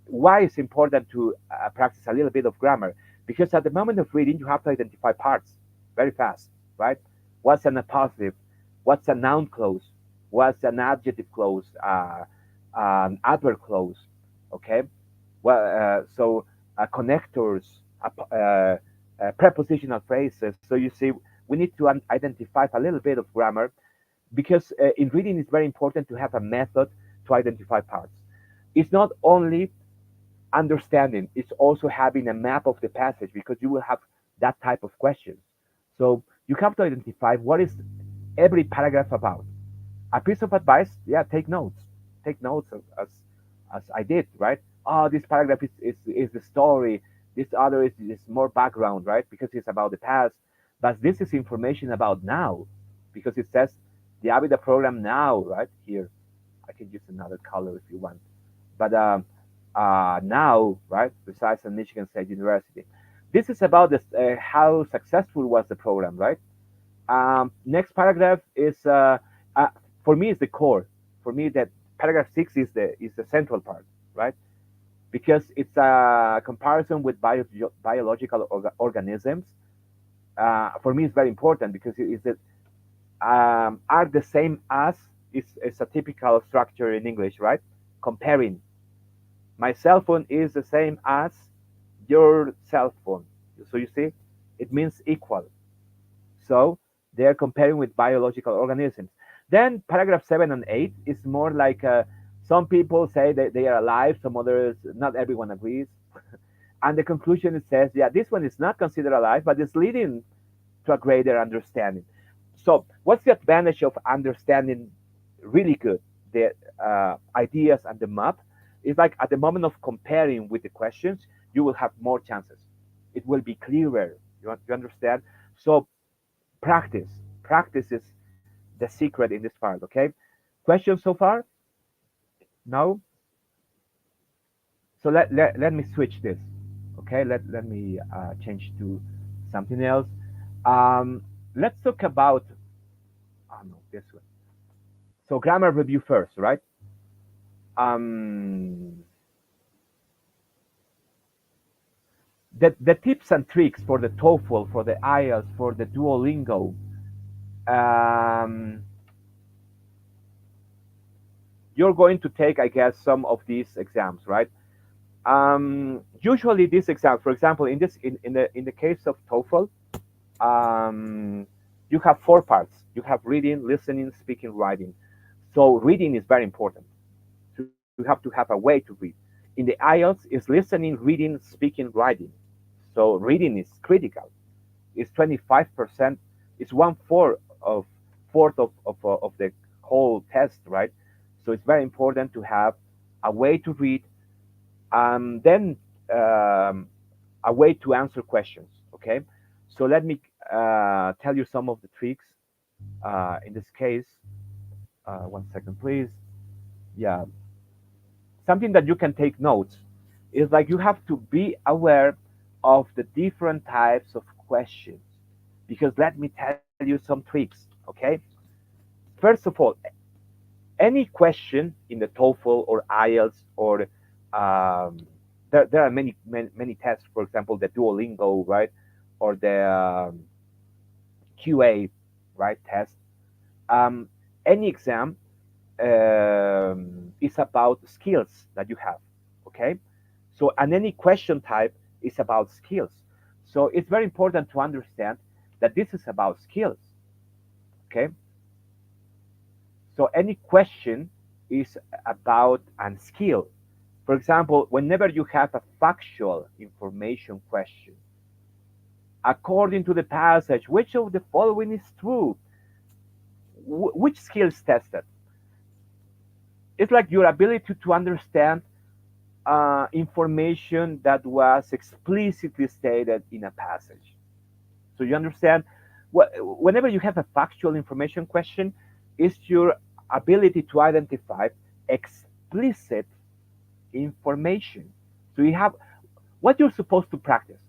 Why it's important to practice a little bit of grammar? Because at the moment of reading, you have to identify parts very fast, right? What's an appositive? What's a noun clause? What's an adjective clause? An adverb clause, okay? Well, so connectors, prepositional phrases. So you see, we need to identify a little bit of grammar because in reading it's very important to have a method to identify parts. It's not only understanding, it's also having a map of the passage because you will have that type of questions. So you have to identify what is every paragraph about. A piece of advice, yeah, take notes. Take notes as I did, right? Oh, this paragraph is the story. This other is more background, right? Because it's about the past. But this is information about now because it says the iBT program now, right? Here, I can use another color if you want. But now, right? Resides at Michigan State University. This is about this, how successful was the program, right? Next paragraph is, for me, is the core. For me, that paragraph 6 is the central part, right? Because it's a comparison with biological organisms. For me, it's very important because it is that are the same as is a typical structure in English, right? Comparing. My cell phone is the same as your cell phone. So you see, it means equal. So they're comparing with biological organisms. Then paragraph 7 and 8 is more like some people say that they are alive, some others, not everyone agrees. And the conclusion it says, yeah, this one is not considered alive, but it's leading to a greater understanding. So what's the advantage of understanding really good the ideas and the map? It's like at the moment of comparing with the questions, you will have more chances. It will be clearer. You understand? So practice. Practice is the secret in this part, okay? Questions so far? No? So let me switch this, okay? Let me change to something else. Let's talk about, oh no, this one. So grammar review first, right? The tips and tricks for the TOEFL, for the IELTS, for the Duolingo, you're going to take, I guess, some of these exams, right? Usually these exams, for example, in the case of TOEFL, you have 4 parts. You have reading, listening, speaking, writing. So reading is very important. You have to have a way to read. In the IELTS, it's listening, reading, speaking, writing. So reading is critical. It's 25%. It's 1/4 of the whole test, right? So it's very important to have a way to read, Then a way to answer questions. Okay, so let me tell you some of the tricks. In this case, 1 second, please. Yeah, something that you can take notes is like you have to be aware of the different types of questions, because let me tell you some tricks. Okay, first of all, any question in the TOEFL or IELTS or there are many tests, for example, the Duolingo, right, or the QA, right, test. Any exam is about skills that you have, okay? So, and any question type is about skills. So it's very important to understand that this is about skills, okay? So any question is about a skill. For example, whenever you have a factual information question, according to the passage, which of the following is true? Which skill is tested? It's like your ability to understand information that was explicitly stated in a passage. So you understand, whenever you have a factual information question, it's your ability to identify explicit information. So you have what you're supposed to practice.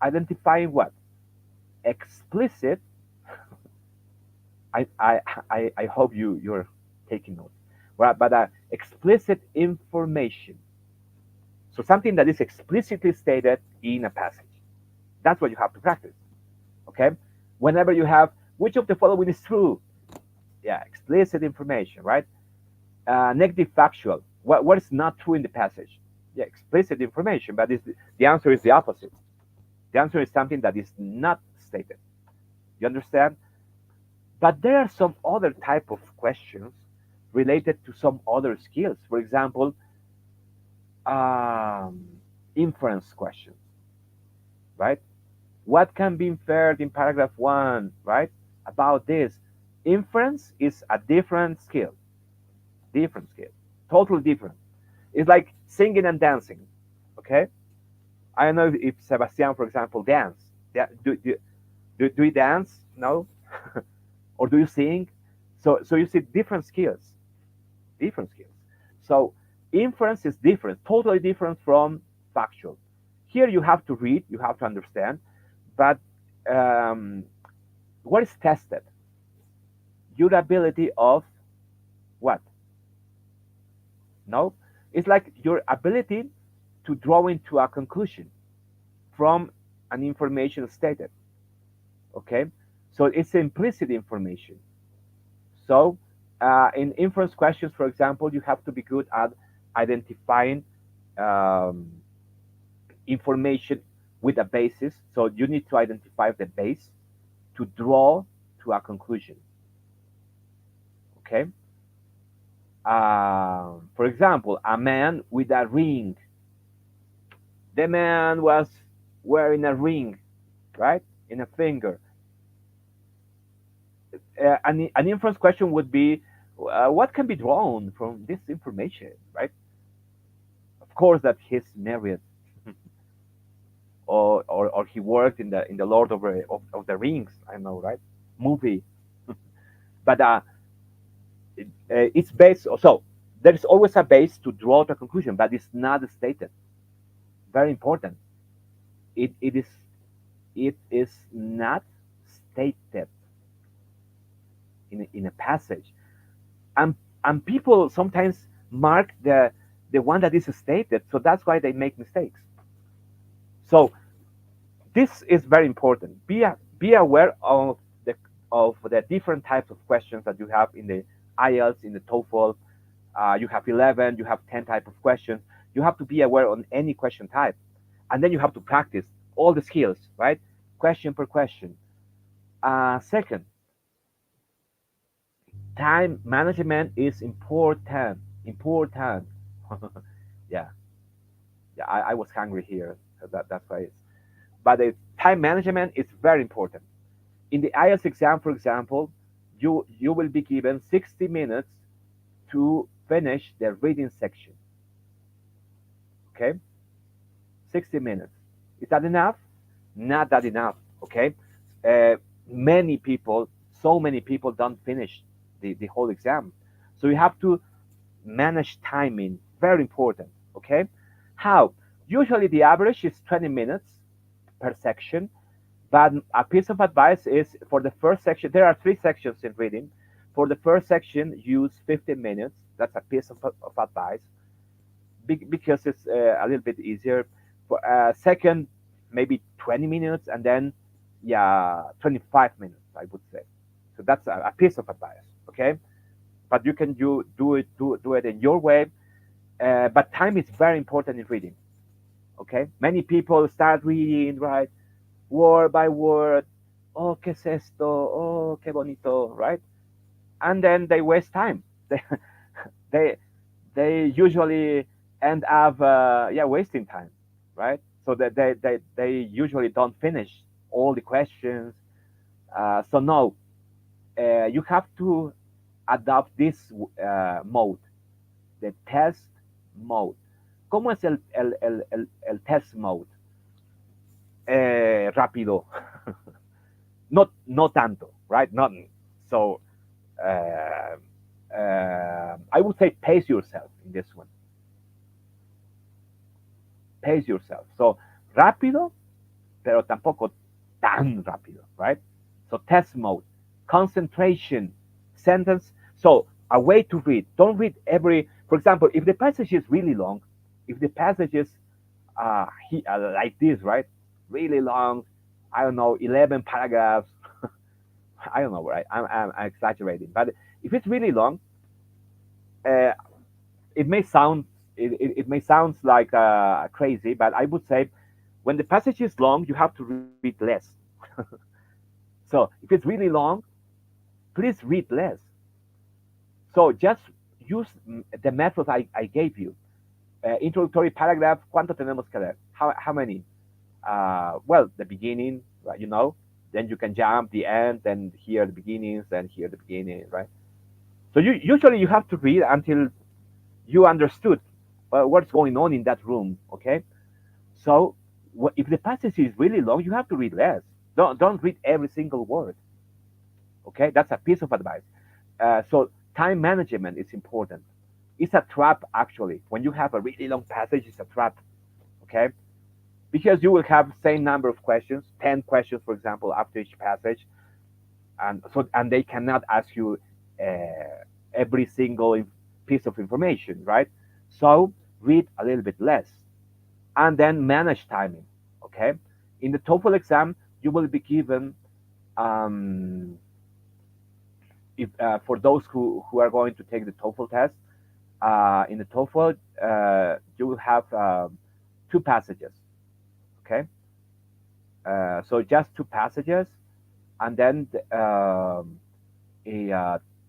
Identifying what? Explicit. I hope you're taking notes. Right, but explicit information. So something that is explicitly stated in a passage. That's what you have to practice. Okay? Whenever you have, which of the following is true? Yeah, explicit information, right? Negative factual. What is not true in the passage? Yeah, explicit information, but the answer is the opposite. The answer is something that is not stated. You understand? But there are some other type of questions related to some other skills. For example, inference questions, right? What can be inferred in paragraph 1, right? About this. Inference is a different skill. Different skill. Totally different. It's like singing and dancing, okay? I don't know if Sebastian, for example, dance. Do you dance? No? Or do you sing? So you see different skills. Different skills. So inference is different, totally different from factual. Here you have to read, you have to understand, but what is tested? Your ability of what? No? It's like your ability to draw into a conclusion from an information stated. Okay? So it's implicit information. So in inference questions, for example, you have to be good at identifying information with a basis. So you need to identify the base to draw to a conclusion. Okay? For example, a man with a ring. The man was wearing a ring, right? In a finger. An inference question would be, what can be drawn from this information, right? Of course, that he's married, or he worked in the Lord of the Rings. I know, right? Movie, but it's based. So there is always a base to draw to a conclusion, but it's not stated. Very important. It is not stated in a passage, and people sometimes mark the one that is stated, so that's why they make mistakes. So this is very important. Be aware of the different types of questions that you have in the IELTS, in the TOEFL. You have 11, you have 10 type of questions. You have to be aware on any question type, and then you have to practice all the skills, right? Question per question. Second, time management is important. Important. Yeah. I was hungry here. So that's why it's. But the time management is very important. In the IELTS exam, for example, you will be given 60 minutes to finish the reading section. okay? 60 minutes. Is that enough? Not that enough, okay? Many people, so many people don't finish the whole exam. So you have to manage timing, very important, okay? How? Usually the average is 20 minutes per section, but a piece of advice is for the first section, there are 3 sections in reading. For the first section, use 15 minutes. That's a piece of advice because it's a little bit easier. For second, maybe 20 minutes, and then, yeah, 25 minutes, I would say. So that's a piece of advice, okay? But you can do it in your way. But time is very important in reading, okay? Many people start reading, right, word by word. Oh, ¿qué es esto? Oh, qué bonito, right? And then they waste time. They usually end up wasting time, right? So that they usually don't finish all the questions. So no, you have to adopt this mode, the test mode. ¿Cómo es el test mode? Rápido. No tanto, right? Not so. I would say pace yourself in this one. Pace yourself. So rápido, pero tampoco tan rápido, right? So test mode, concentration, sentence. So a way to read. Don't read every. For example, if the passage is really long, if the passage is like this, right? Really long. I don't know, 11 paragraphs. I don't know, right? I'm exaggerating, but if it's really long, it may sound like crazy, but I would say when the passage is long, you have to read less. So if it's really long, please read less. So just use the method I gave you. Introductory paragraph, ¿cuánto tenemos que leer? How many? Well, the beginning, right, you know, then you can jump the end, then here the beginnings, then here the beginning, right? So usually you have to read until you understood what's going on in that room, okay? So if the passage is really long, you have to read less. Don't read every single word, okay? That's a piece of advice. So time management is important. It's a trap, actually. When you have a really long passage, it's a trap, okay? Because you will have same number of questions, 10 questions, for example, after each passage, and they cannot ask you every single piece of information, right? So read a little bit less, and then manage timing. Okay, in the TOEFL exam, you will be given, for those who are going to take the TOEFL test, in the TOEFL, you will have 2 passages. Okay, so just 2 passages, and then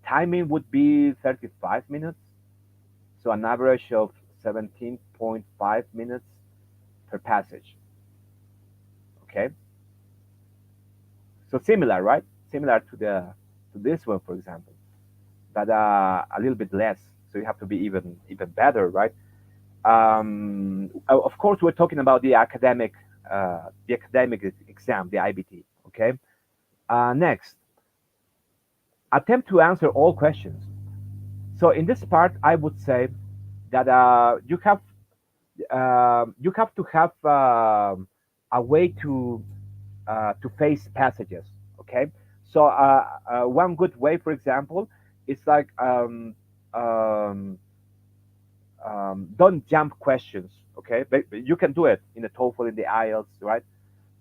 timing would be 35 minutes, so an average of 17.5 minutes per passage. Okay, so similar, right? Similar to this one, for example, but a little bit less. So you have to be even better, right? Of course, we're talking about the academic exam, the IBT. Okay. Next, attempt to answer all questions. So in this part, I would say that you have to have a way to face passages. Okay. So one good way, for example, is like don't jump questions. Okay, but you can do it in the TOEFL, in the IELTS, right?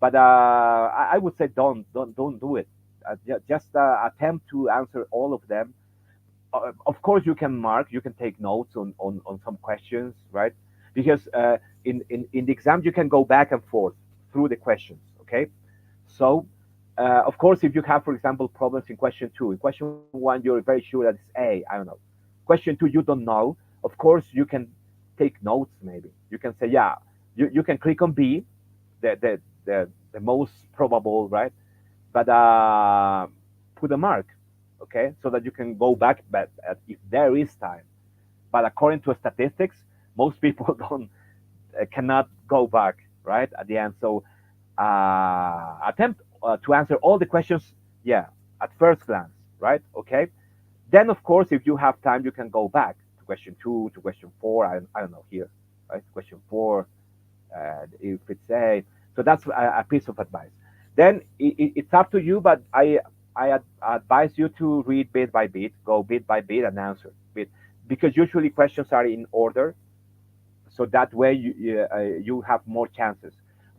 But I would say don't do it. Just attempt to answer all of them. Of course, you can mark, you can take notes on some questions, right? Because in the exam, you can go back and forth through the questions. Okay, so of course, if you have, for example, problems in question 2, in question 1, you're very sure that it's A. I don't know. Question 2, you don't know. Of course, you can take notes. Maybe you can say, yeah, you can click on B, the most probable, right? But put a mark, okay, so that you can go back, if there is time. But according to statistics, most people cannot go back, right, at the end. So attempt to answer all the questions, yeah, at first glance, right? Okay. Then, of course, if you have time, you can go back to question 2, to question 4. I don't know here, right? Question 4, if it's A. So that's a piece of advice. Then it's up to you, but I advise you to read bit by bit, go bit by bit and answer bit, because usually questions are in order. So that way you have more chances.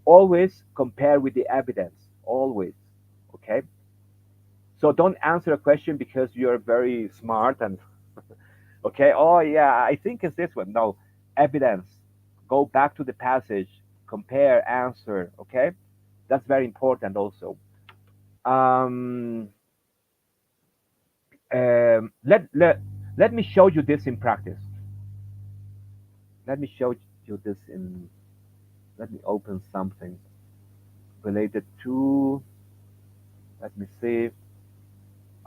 Always compare with the evidence, always, okay? So don't answer a question because you're very smart and, okay, oh yeah, I think it's this one. No, evidence. Go back to the passage, compare, answer, okay? That's very important also. Let me show you this in practice. Let me show you this in, let me open something related to, let me see,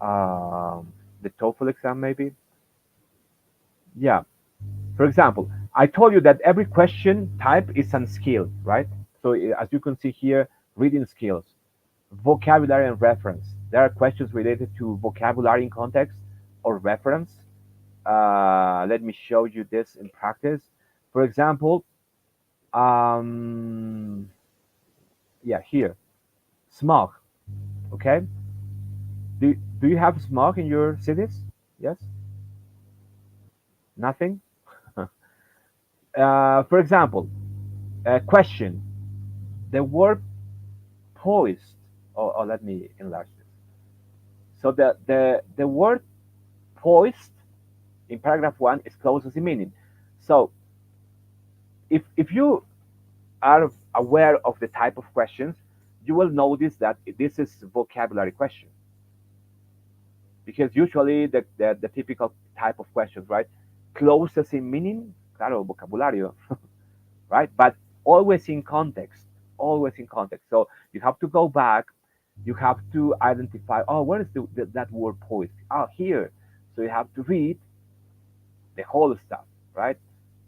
the TOEFL exam maybe. Yeah, for example, I told you that every question type is a skill, right? So as you can see here, reading skills, vocabulary and reference. There are questions related to vocabulary in context or reference. Let me show you this in practice. For example, yeah, here, smog, okay? Do you have smog in your cities? Yes? Nothing? For example, question, the word poised, or let me enlarge this. So the word poised in paragraph 1 is closest in meaning. So if you are aware of the type of questions, you will notice that this is a vocabulary question. Because usually the typical type of questions, right? Closest in meaning, claro, vocabulario, right? But always in context, always in context. So you have to go back, you have to identify, oh, where is that word poised? Oh, here. So you have to read the whole stuff, right?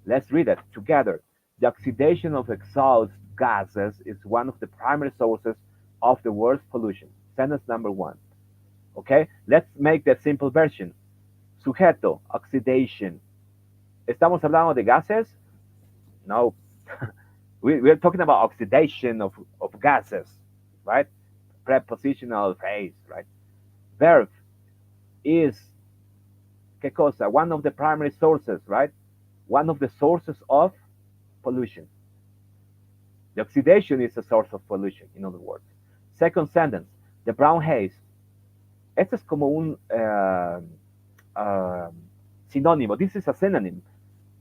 Let's read it together. The oxidation of exhaust gases is one of the primary sources of the world's pollution. Sentence number 1. Okay, let's make the simple version. Sujeto, oxidation. ¿Estamos hablando de gases? No. We're talking about oxidation of gases, right? Prepositional phrase, right? Verb is, ¿qué cosa? One of the primary sources, right? One of the sources of pollution. The oxidation is a source of pollution, in other words. Second sentence, the brown haze. Este es como un sinónimo. This is a synonym.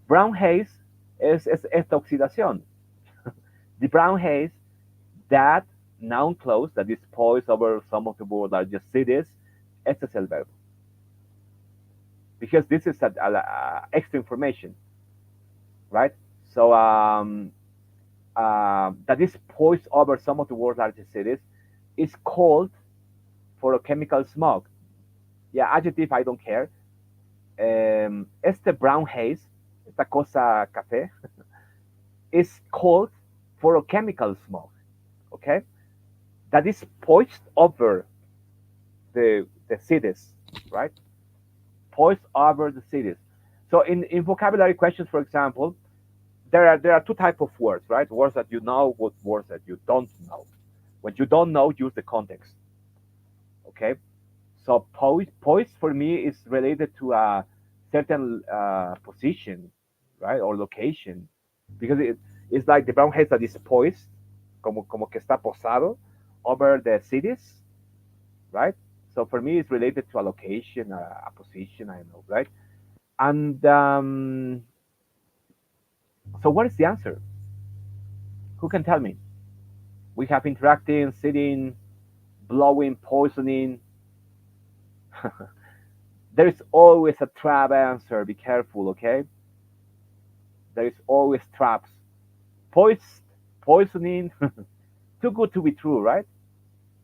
Brown haze es esta oxidación. The brown haze, that noun clause that is poised over some of the world's largest cities, este es el verbo. Because this is extra information, right? So that is poised over some of the world's largest cities is called chemical smog. Yeah, adjective, I don't care. Este brown haze, esta cosa café, is called chemical smog, okay? That is poised over the cities, right? Poised over the cities. So in vocabulary questions, for example, there are two types of words, right? Words that you know, words that you don't know. When you don't know, use the context. Okay, so poised for me is related to a certain position, right, or location, because it's like the brown haze that is poised, como que está posado over the cities, right? So for me, it's related to a location, a position, I know, right? And so what is the answer? Who can tell me? We have interacting, sitting, blowing, poisoning. There is always a trap answer. Be careful, okay? There is always traps. Poisoning. Too good to be true, right?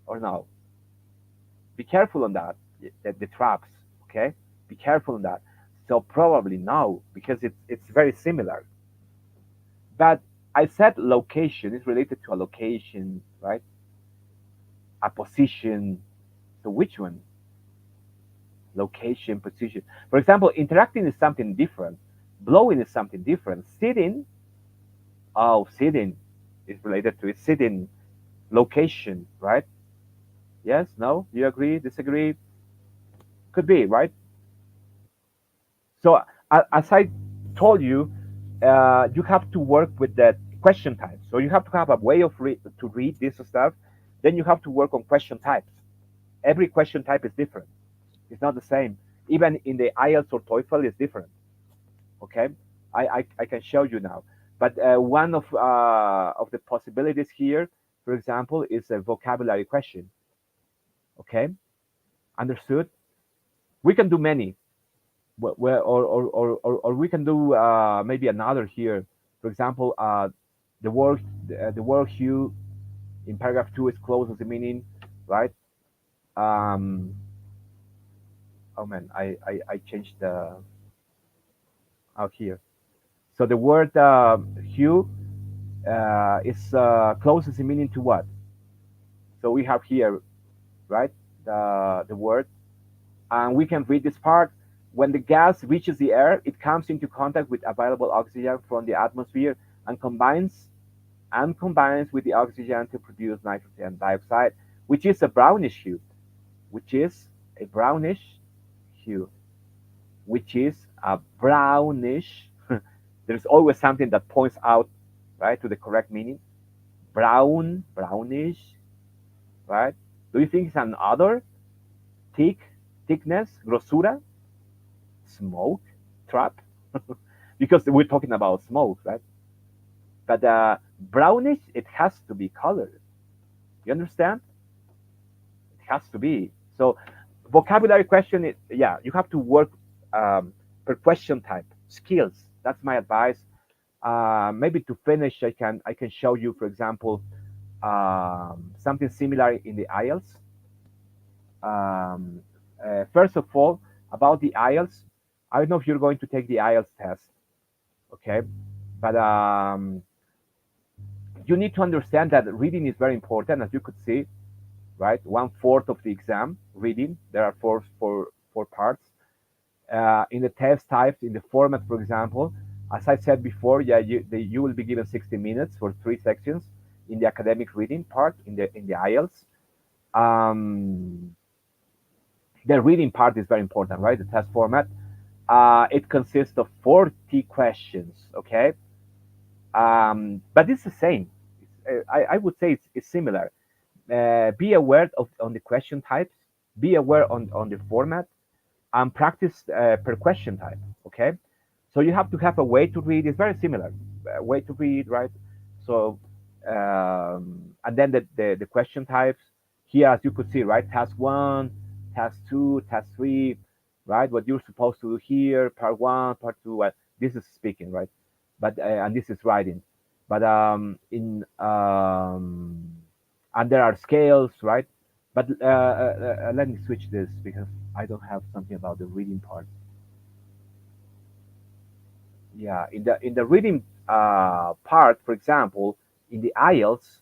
Or no? Be careful on that. The traps, okay? Be careful on that. So probably no, because it's very similar. But I said location is related to a location, right? A position. So which one? Location, position. For example, interacting is something different. Blowing is something different. Sitting, oh, sitting is related to it. Sitting, location, right? Yes, no? You agree, disagree? Could be, right? So as I told you, you have to work with that question types. So you have to have a way of to read this stuff. Then you have to work on question types. Every question type is different. It's not the same. Even in the IELTS or TOEFL is different. Okay, I can show you now. But one of the possibilities here, for example, is a vocabulary question. Okay, understood? We can do many. Or we can do maybe another here. For example, the word hue in paragraph 2 is close as the meaning, right? Oh man, I changed the out here. So the word hue is closest in meaning to what? So we have here, right, the word, and we can read this part. When the gas reaches the air, it comes into contact with available oxygen from the atmosphere and combines with the oxygen to produce nitrogen dioxide, which is a brownish hue, which is a brownish hue, which is a brownish. There's always something that points out, right, to the correct meaning. Brown, brownish, right? Do you think it's an odor? Thick, thickness, grosura, smoke, trap? Because we're talking about smoke, right? But brownish, it has to be colored. You understand? It has to be. So vocabulary question, yeah, you have to work per question type. Skills, that's my advice. Maybe to finish, I can show you, for example, something similar in the IELTS. First of all, about the IELTS, I don't know if you're going to take the IELTS test, okay? But you need to understand that reading is very important, as you could see, right? 1/4 of the exam, reading. There are four parts. In the test types, in the format, for example, as I said before, yeah, you will be given 60 minutes for 3 sections in the academic reading part in the IELTS. The reading part is very important, right? The test format. It consists of 40 questions, okay? But it's the same. I would say it's similar. Be aware on the question types. Be aware on the format, and practice per question type. Okay, so you have to have a way to read. It's very similar way to read, right? So and then the question types here, as you could see, right? Task 1, task 2, task 3, right? What you're supposed to do here, part 1, part 2. This is speaking, right? But and this is writing. But and there are scales, right? But let me switch this because I don't have something about the reading part. Yeah, in the reading part, for example, in the IELTS.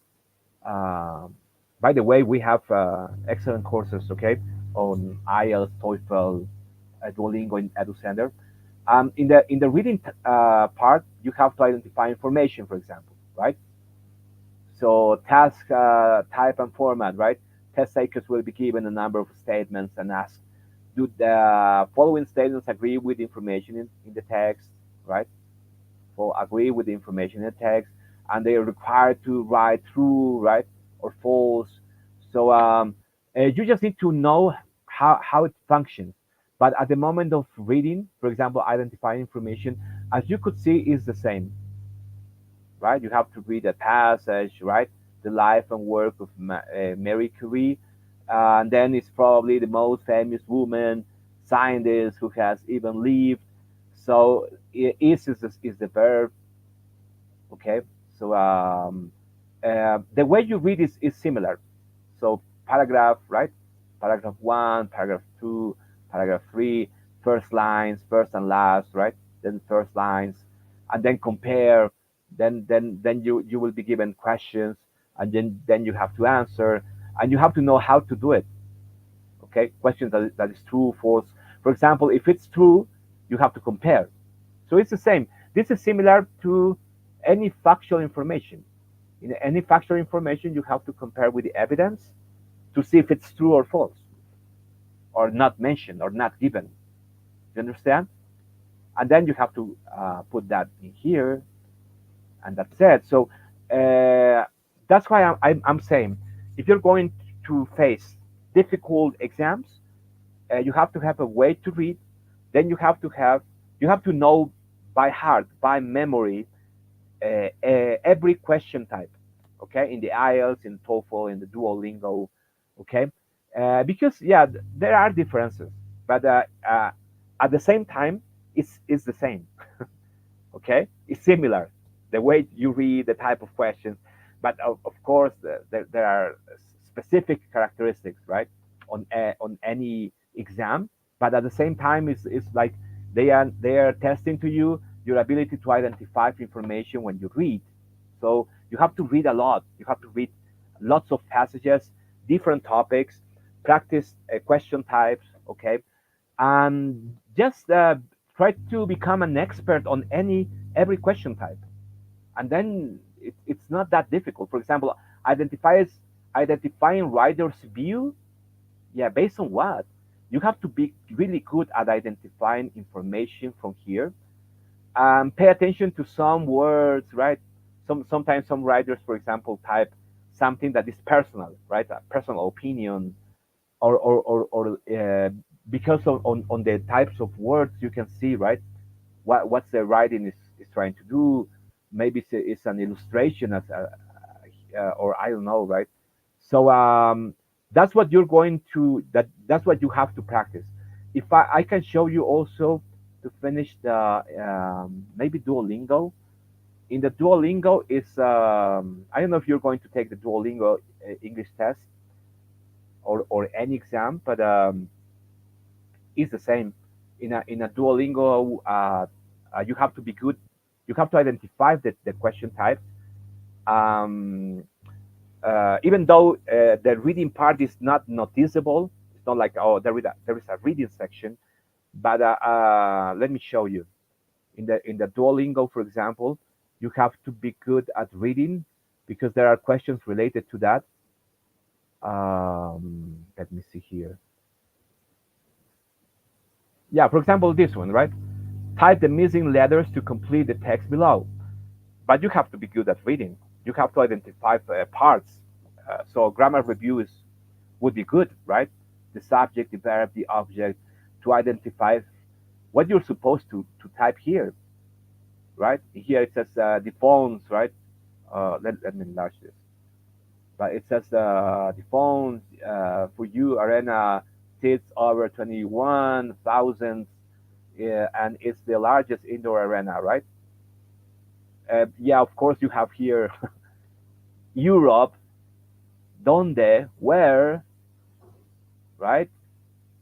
By the way, we have excellent courses, okay, on IELTS, TOEFL, Duolingo, and EDUCENTER. In the reading part, you have to identify information, for example, right? So task type and format, right? Test takers will be given a number of statements and asked, do the following statements agree with the information in the text, right? Or agree with the information in the text, and they are required to write true, right, or false. So you just need to know how it functions. But at the moment of reading, for example, identifying information, as you could see, is the same, right? You have to read a passage, right? The life and work of Marie Curie, and then it's probably the most famous woman scientist who has even lived. So is the verb, okay? So the way you read is similar. So paragraph, right? Paragraph 1, paragraph 2, paragraph 3, first lines, first and last, right? Then first lines, and then compare then you will be given questions, and then you have to answer, and you have to know how to do it. Okay, questions that is true, false. For example, if it's true, you have to compare. So it's the same. This is similar to any factual information. In any factual information, you have to compare with the evidence to see if it's true or false, or not mentioned or not given. You understand? And then you have to put that in here, and that's it. So that's why I'm saying, if you're going to face difficult exams, you have to have a way to read. Then you have to know by heart, by memory, every question type. Okay, in the IELTS, in TOEFL, in the Duolingo. Okay, because yeah, there are differences, but at the same time, it's the same. Okay, it's similar, the way you read, the type of questions, but of course there are specific characteristics, right, on any exam. But at the same time, it's like they are testing to you your ability to identify information when you read. So you have to read a lot. You have to read lots of passages, different topics, practice question types, okay, and just try to become an expert on every question type, and then it's not that difficult. For example, identifying writer's view. Yeah, based on what? You have to be really good at identifying information from here. Pay attention to some words, right? Sometimes some writers, for example, type something that is personal, right? A personal opinion, or because on the types of words you can see, right? What's the writing is trying to do. Maybe it's an illustration as or I don't know, right? So that's what you're going to that's what you have to practice. If I can show you also to finish the maybe Duolingo. In the Duolingo is I don't know if you're going to take the Duolingo English test or any exam, but it's the same. In a Duolingo, you have to be good. You have to identify the question types. Even though the reading part is not noticeable, it's not like, oh, there is a reading section. But let me show you. In the Duolingo, for example, you have to be good at reading because there are questions related to that. Let me see here. Yeah, for example, this one, right? Type the missing letters to complete the text below. But you have to be good at reading. You have to identify parts. So grammar review would be good, right? The subject, the verb, the object, to identify what you're supposed to type here, right? Here it says the phones, right? Let me enlarge this. But it says the phones for you, Arena, sits over 21,000, and it's the largest indoor arena, right? Yeah, of course you have here Europe, donde, where, right?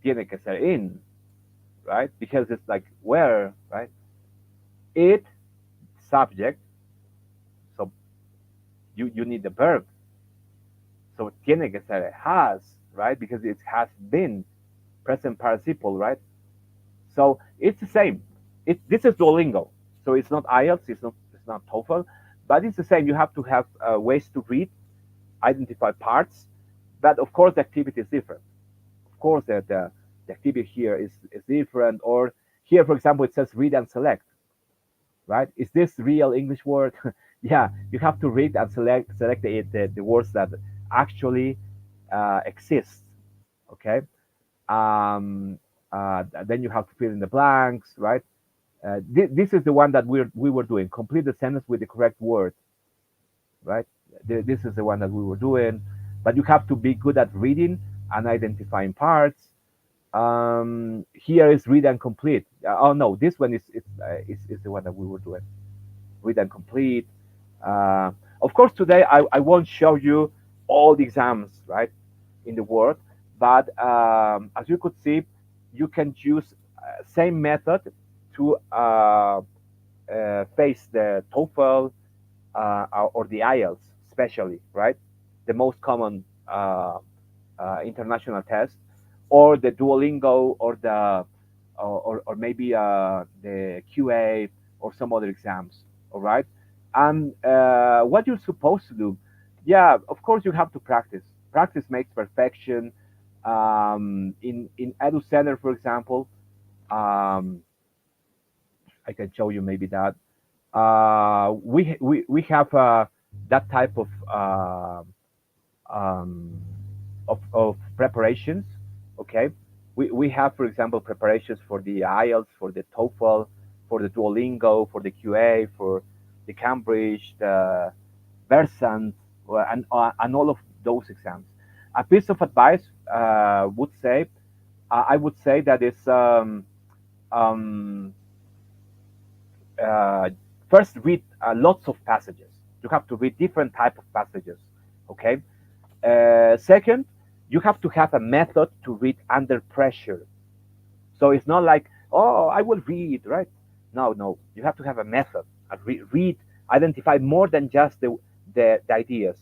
Tiene que ser in, right? Because it's like where, right? It, subject, so you need the verb. So tiene que ser has, right? Because it has been, present participle, right? So it's the same. This is Duolingo, so it's not IELTS, it's not TOEFL, but it's the same. You have to have ways to read, identify parts, but of course the activity is different. Of course the activity here is different. Or here, for example, it says read and select, right? Is this real English word? Yeah, you have to read and select the words that actually exist. Okay. Then you have to fill in the blanks, right? This is the one that we were doing. Complete the sentence with the correct word, right? This is the one that we were doing. But you have to be good at reading and identifying parts. Here is read and complete. Oh no, this one is the one that we were doing. Read and complete. Of course, today I won't show you all the exams, right, in the world. But as you could see, you can use same method to face the TOEFL, or the IELTS especially, right? The most common international test, or the Duolingo, or the or maybe the QA or some other exams. All right. And what you're supposed to do, yeah, of course you have to practice. Practice makes perfection. In EDUCENTER, for example, I can show you maybe that we have that type of preparations. Okay, we have, for example, preparations for the IELTS, for the TOEFL, for the Duolingo, for the QA, for the Cambridge, the Versant, and all of those exams. A piece of advice would say, I would say that is first read lots of passages. You have to read different type of passages. Okay. Second, you have to have a method to read under pressure. So it's not like, oh, I will read, right? No. You have to have a method. Read, identify more than just the ideas.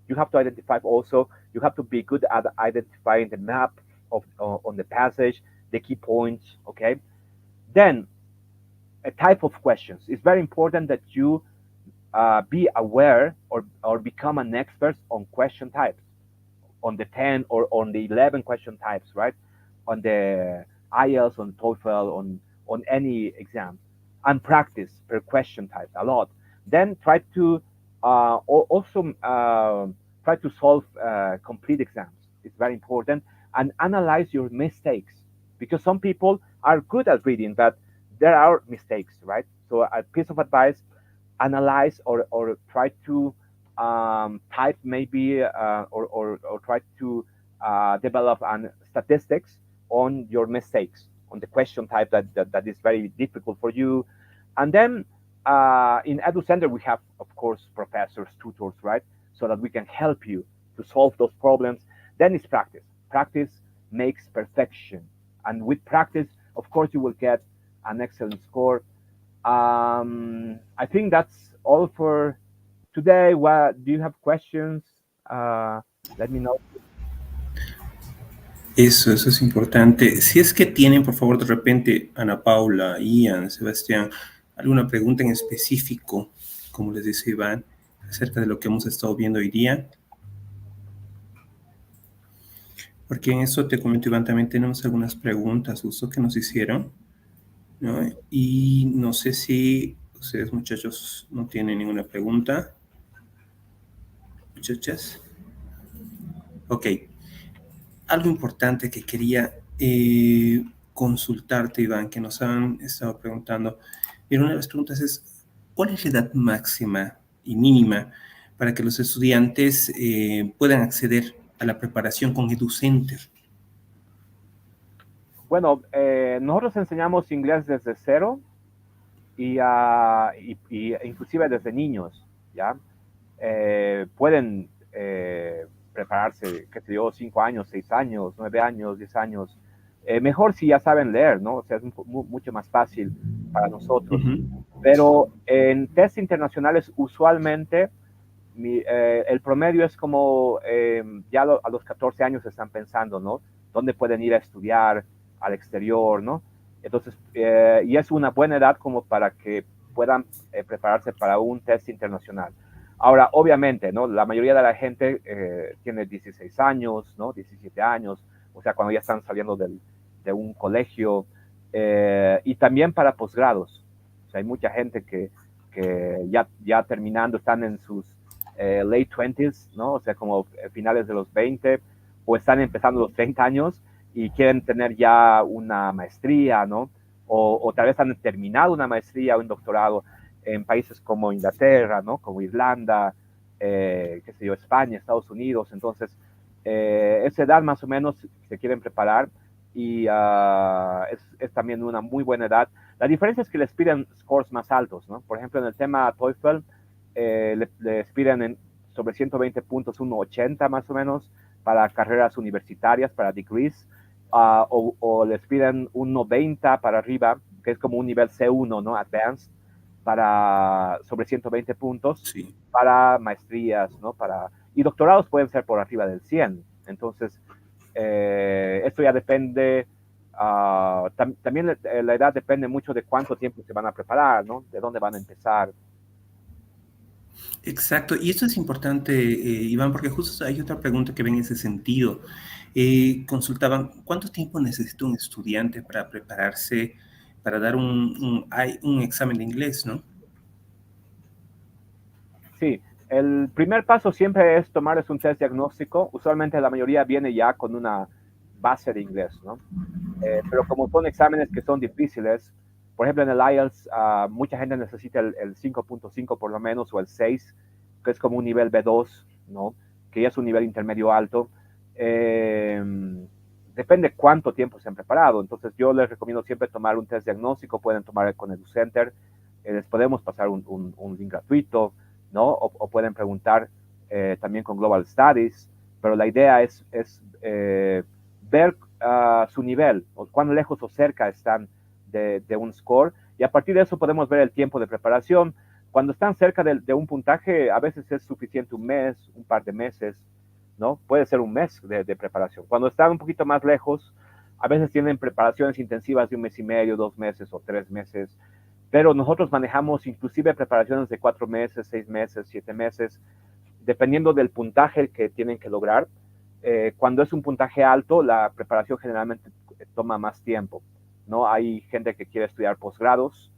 You have to identify also, you have to be good at identifying the map on the passage, the key points, okay? Then, a type of questions. It's very important that you be aware or become an expert on question types, on the 10 or on the 11 question types, right? On the IELTS, on TOEFL, on any exam, and practice per question type a lot. Then try to also try to solve complete exams. It's very important, and analyze your mistakes, because some people are good at reading, but there are mistakes, right? So a piece of advice: analyze or try to type maybe or try to develop statistics on your mistakes, on the question type that is very difficult for you. And then in EDUCENTER we have, of course, professors, tutors, right? So that we can help you to solve those problems. Then it's practice. Practice makes perfection. And with practice, of course, you will get an excellent score. I think that's all for today. Do you have questions? Let me know.
Eso es importante. Si es que tienen, por favor, de repente, Ana Paula, Ian, Sebastián, alguna pregunta en específico, como les dice Iván, acerca de lo que hemos estado viendo hoy día. Porque en eso te comento, Iván, también tenemos algunas preguntas justo que nos hicieron, ¿no? Y no sé si ustedes, muchachos, no tienen ninguna pregunta. Muchachas. Ok. Algo importante que quería consultarte, Iván, que nos han estado preguntando. Y una de las preguntas es, ¿cuál es la edad máxima y mínima para que los estudiantes puedan acceder a la preparación con EDUCENTER?
Bueno, nosotros enseñamos inglés desde cero y inclusive desde niños, ¿ya? Pueden prepararse, qué sé yo, 5 años, 6 años, 9 años, 10 años. Mejor si ya saben leer, ¿no? O sea, es mucho más fácil para nosotros. Pero en test internacionales, usualmente, el promedio es como ya a los 14 años están pensando, ¿no? ¿Dónde pueden ir a estudiar al exterior, ¿no? Entonces, y es una buena edad como para que puedan prepararse para un test internacional. Ahora, obviamente, ¿no? La mayoría de la gente tiene 16 años, ¿no? 17 años, o sea, cuando ya están saliendo de un colegio, y también para posgrados. O sea, hay mucha gente que ya terminando están en sus late 20s, ¿no? O sea, como finales de los 20, o están empezando los 30 años y quieren tener ya una maestría, ¿no? O tal vez han terminado una maestría o un doctorado en países como Inglaterra, ¿no? Como Irlanda, qué sé yo, España, Estados Unidos. Entonces, esa edad más o menos se quieren preparar y es también una muy buena edad. La diferencia es que les piden scores más altos, ¿no? Por ejemplo, en el tema TOEFL, les piden sobre 120 puntos, 180 más o menos, para carreras universitarias, para degrees, o les piden un 90 para arriba, que es como un nivel C1, ¿no? Advanced, sobre 120 puntos
Sí.
para maestrías, ¿no? Y doctorados pueden ser por arriba del 100. Entonces, esto ya depende, también la edad depende mucho de cuánto tiempo se van a preparar, ¿no? De dónde van a empezar.
Exacto, y esto es importante, Iván, porque justo hay otra pregunta que va en ese sentido. Consultaban, ¿cuánto tiempo necesita un estudiante para prepararse, para dar un examen de inglés, ¿no?
Sí, el primer paso siempre es tomarles un test diagnóstico. Usualmente la mayoría viene ya con una base de inglés, ¿no? Pero como son exámenes que son difíciles, por ejemplo en el IELTS, mucha gente necesita el 5.5 por lo menos, o el 6, que es como un nivel B2, ¿no? Que ya es un nivel intermedio alto. Depende cuánto tiempo se han preparado. Entonces yo les recomiendo siempre tomar un test diagnóstico. Pueden tomar con EDUCENTER. Les podemos pasar un link gratuito, ¿no? O pueden preguntar también con Global Studies. Pero la idea es ver su nivel, o cuán lejos o cerca están de un score, y a partir de eso podemos ver el tiempo de preparación. Cuando están cerca de un puntaje, a veces es suficiente un mes, un par de meses, ¿no? Puede ser un mes de preparación. Cuando están un poquito más lejos, a veces tienen preparaciones intensivas de 1 mes y medio, 2 meses o 3 meses, pero nosotros manejamos inclusive preparaciones de 4 meses, 6 meses, 7 meses, dependiendo del puntaje que tienen que lograr. Cuando es un puntaje alto, la preparación generalmente toma más tiempo, ¿no? Hay gente que quiere estudiar posgrados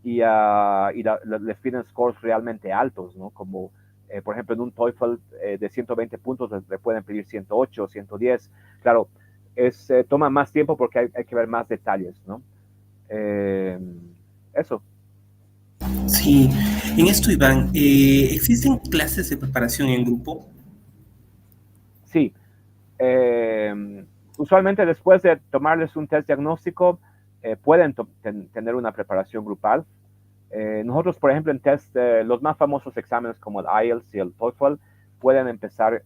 y les piden scores realmente altos, ¿no? Como, por ejemplo, en un TOEFL de 120 puntos le pueden pedir 108, 110. Claro, toma más tiempo porque hay que ver más detalles, ¿no? Eso.
Sí, en esto, Iván, ¿existen clases de preparación en grupo?
Sí. Usualmente después de tomarles un test diagnóstico, pueden tener una preparación grupal. Nosotros, por ejemplo, en test, los más famosos exámenes como el IELTS y el TOEFL, pueden empezar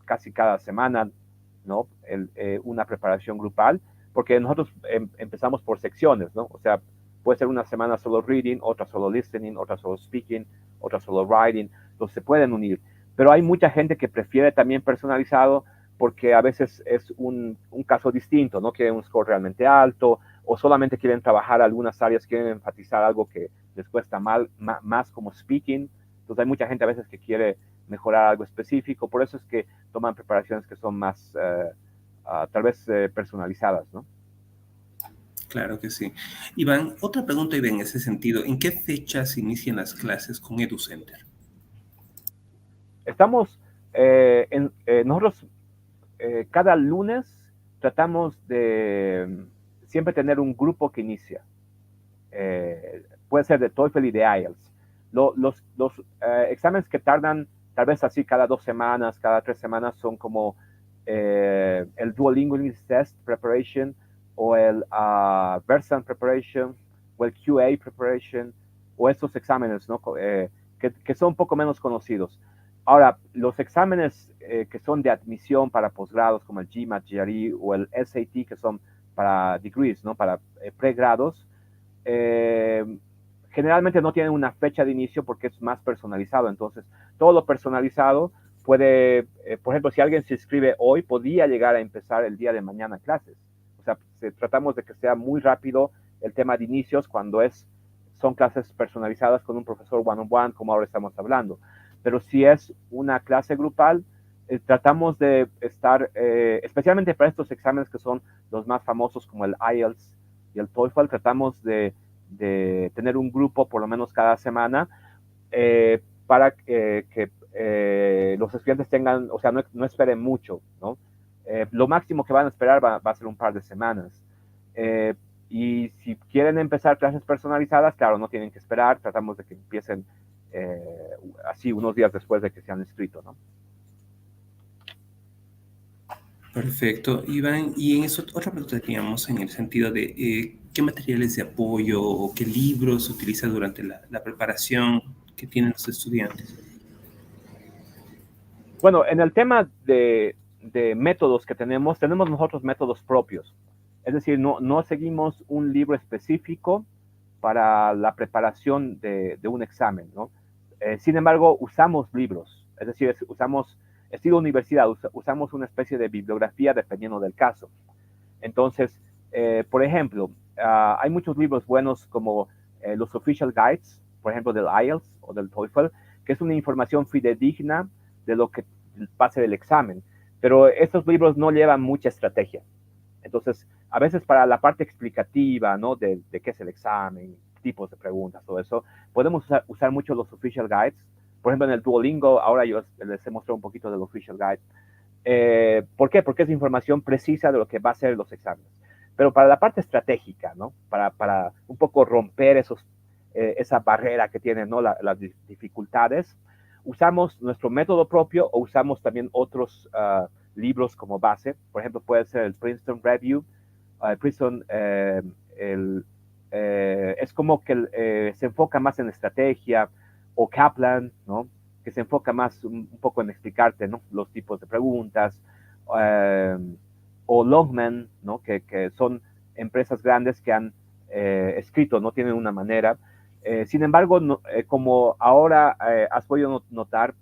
casi cada semana, ¿no? Una preparación grupal, porque nosotros empezamos por secciones, ¿no? O sea, puede ser una semana solo reading, otra solo listening, otra solo speaking, otra solo writing, entonces se pueden unir. Pero hay mucha gente que prefiere también personalizado, porque a veces es un caso distinto, no quieren un score realmente alto, o solamente quieren trabajar algunas áreas, quieren enfatizar algo que les cuesta más como speaking. Entonces hay mucha gente a veces que quiere mejorar algo específico, por eso es que toman preparaciones que son más, tal vez, personalizadas, ¿no?
Claro que sí. Iván, otra pregunta iba en ese sentido. ¿En qué fechas inician las clases con EDUCENTER?
Estamos, nosotros cada lunes tratamos de siempre tener un grupo que inicia. Puede ser de TOEFL y de IELTS. Los exámenes que tardan tal vez así cada 2 semanas, cada 3 semanas, son como el Duolingo English Test Preparation, o el Versant Preparation, o el QA Preparation, o estos exámenes, ¿no? Que son un poco menos conocidos. Ahora, los exámenes que son de admisión para posgrados, como el GMAT, GRE, o el SAT, que son para degrees, ¿no? Para pregrados, generalmente no tienen una fecha de inicio porque es más personalizado. Entonces, todo lo personalizado puede, por ejemplo, si alguien se inscribe hoy, podría llegar a empezar el día de mañana clases. O sea, tratamos de que sea muy rápido el tema de inicios cuando son clases personalizadas con un profesor one-on-one, como ahora estamos hablando. Pero si es una clase grupal, tratamos de estar, especialmente para estos exámenes que son los más famosos como el IELTS y el TOEFL, tratamos de tener un grupo por lo menos cada semana para que los estudiantes tengan, o sea, no esperen mucho, ¿no? Lo máximo que van a esperar va a ser un par de semanas. Y si quieren empezar clases personalizadas, claro, no tienen que esperar, tratamos de que empiecen así unos días después de que se han inscrito, ¿no?
Perfecto, Iván. Y en eso otra pregunta teníamos en el sentido de qué materiales de apoyo o qué libros se utiliza durante la preparación que tienen los estudiantes.
Bueno, en el tema de métodos que tenemos nosotros métodos propios. Es decir, no seguimos un libro específico para la preparación de un examen, ¿no? Sin embargo, usamos libros, es decir, usamos, estilo universidad, usamos una especie de bibliografía dependiendo del caso. Entonces, por ejemplo, hay muchos libros buenos como los Official Guides, por ejemplo, del IELTS o del TOEFL, que es una información fidedigna de lo que pase del examen. Pero estos libros no llevan mucha estrategia. Entonces, a veces para la parte explicativa, ¿no? De qué es el examen, tipos de preguntas, todo eso, podemos usar mucho los Official Guides. Por ejemplo, en el Duolingo, ahora yo les he mostrado un poquito del Official Guide. ¿Por qué? Porque es información precisa de lo que va a ser los exámenes. Pero para la parte estratégica, ¿no? Para un poco romper esa barrera que tienen, ¿no? Las dificultades, usamos nuestro método propio o usamos también otros libros como base. Por ejemplo, puede ser el Princeton Review. Princeton es como que se enfoca más en estrategia, o Kaplan, ¿no? Que se enfoca más un poco en explicarte, ¿no? Los tipos de preguntas, o Longman, ¿no? Que son empresas grandes que han escrito, no tienen una manera. Sin embargo, como ahora has podido notar,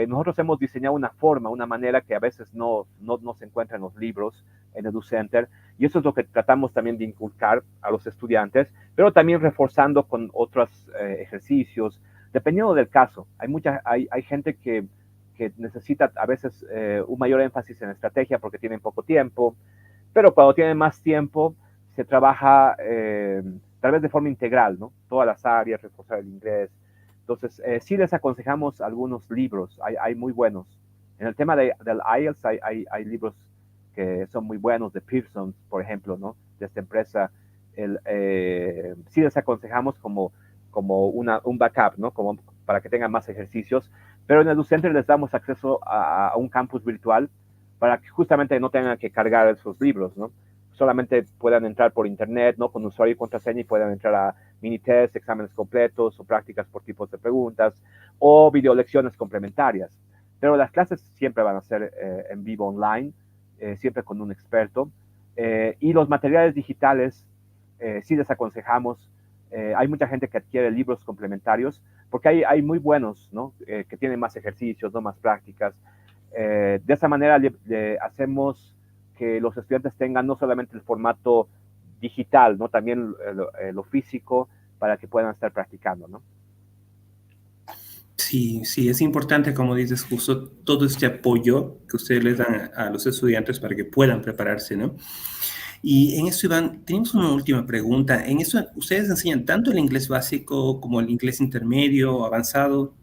nosotros hemos diseñado una forma, una manera que a veces no se encuentra en los libros en EDUCENTER, y eso es lo que tratamos también de inculcar a los estudiantes, pero también reforzando con otros ejercicios, dependiendo del caso. Hay gente que necesita a veces un mayor énfasis en estrategia porque tienen poco tiempo, pero cuando tienen más tiempo se trabaja tal vez de forma integral, ¿no? Todas las áreas, reforzar el inglés. Entonces, sí les aconsejamos algunos libros, hay muy buenos. En el tema del IELTS hay libros que son muy buenos, de Pearson, por ejemplo, ¿no? De esta empresa. Sí les aconsejamos como un backup, ¿no? Como para que tengan más ejercicios, pero en EDUCENTER les damos acceso a un campus virtual para que justamente no tengan que cargar esos libros, ¿no? Solamente puedan entrar por internet, ¿no? Con usuario y contraseña, y puedan entrar a mini test, exámenes completos o prácticas por tipos de preguntas o videolecciones complementarias. Pero las clases siempre van a ser en vivo online, siempre con un experto. Y los materiales digitales sí les aconsejamos. Hay mucha gente que adquiere libros complementarios porque hay muy buenos, ¿no? Que tienen más ejercicios, ¿no? Más prácticas. De esa manera le hacemos que los estudiantes tengan no solamente el formato digital, ¿no? También lo físico, para que puedan estar practicando, ¿no?
Sí, sí, es importante, como dices, justo todo este apoyo que ustedes les dan a los estudiantes para que puedan prepararse, ¿no? Y en esto, Iván, tenemos una última pregunta. En esto, ¿ustedes enseñan tanto el inglés básico como el inglés intermedio, avanzado?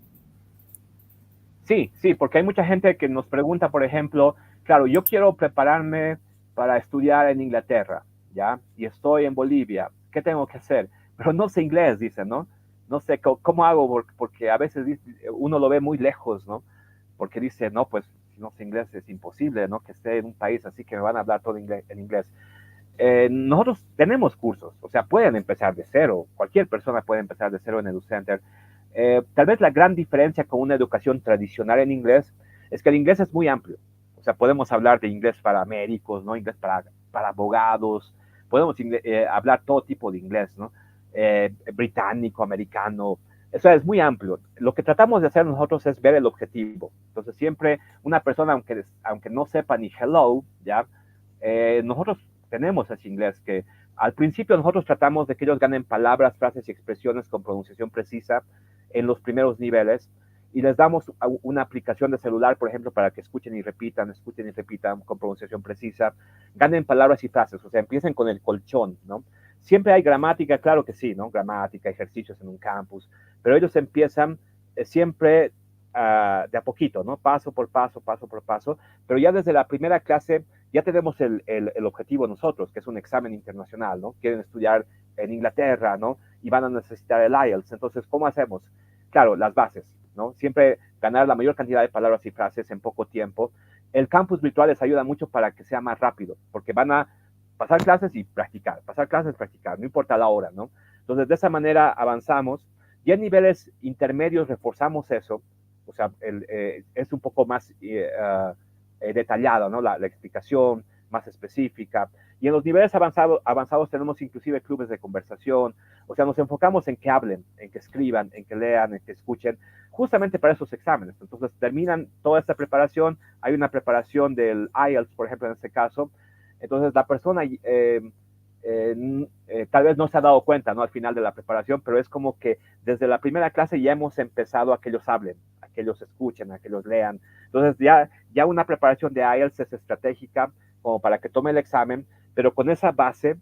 Sí, porque hay mucha gente que nos pregunta, por ejemplo, claro, yo quiero prepararme para estudiar en Inglaterra, ¿ya? Y estoy en Bolivia, ¿qué tengo que hacer? Pero no sé inglés, dicen, ¿no? No sé cómo hago, porque a veces uno lo ve muy lejos, ¿no? Porque dice, no, pues si no sé inglés es imposible, ¿no? Que esté en un país así que me van a hablar todo en inglés. Nosotros tenemos cursos, o sea, pueden empezar de cero, cualquier persona puede empezar de cero en EDUCENTER. Tal vez la gran diferencia con una educación tradicional en inglés es que el inglés es muy amplio. O sea, podemos hablar de inglés para médicos, ¿no? Inglés para abogados, podemos hablar todo tipo de inglés, ¿no? Británico, americano, eso es muy amplio. Lo que tratamos de hacer nosotros es ver el objetivo. Entonces, siempre una persona, aunque no sepa ni hello, ¿ya? Nosotros tenemos ese inglés que al principio nosotros tratamos de que ellos ganen palabras, frases y expresiones con pronunciación precisa en los primeros niveles, y les damos una aplicación de celular, por ejemplo, para que escuchen y repitan con pronunciación precisa, ganen palabras y frases, o sea, empiecen con el colchón, ¿no? Siempre hay gramática, claro que sí, ¿no? Gramática, ejercicios en un campus, pero ellos empiezan siempre de a poquito, ¿no? Paso por paso, pero ya desde la primera clase ya tenemos el objetivo nosotros, que es un examen internacional, ¿no? Quieren estudiar en Inglaterra, ¿no? Y van a necesitar el IELTS. Entonces, ¿cómo hacemos? Claro, las bases, ¿no? Siempre ganar la mayor cantidad de palabras y frases en poco tiempo. El campus virtual les ayuda mucho para que sea más rápido, porque van a pasar clases y practicar, no importa la hora, ¿no? Entonces, de esa manera avanzamos. Y en niveles intermedios reforzamos eso, o sea, es un poco más detallado, ¿no? La explicación, más específica. Y en los niveles avanzados tenemos inclusive clubes de conversación. O sea, nos enfocamos en que hablen, en que escriban, en que lean, en que escuchen, justamente para esos exámenes. Entonces, terminan toda esta preparación. Hay una preparación del IELTS, por ejemplo, en este caso. Entonces, la persona tal vez no se ha dado cuenta, ¿no? Al final de la preparación, pero es como que desde la primera clase ya hemos empezado a que ellos hablen, a que ellos escuchen, a que ellos lean. Entonces, ya una preparación de IELTS es estratégica como para que tome el examen, pero con esa base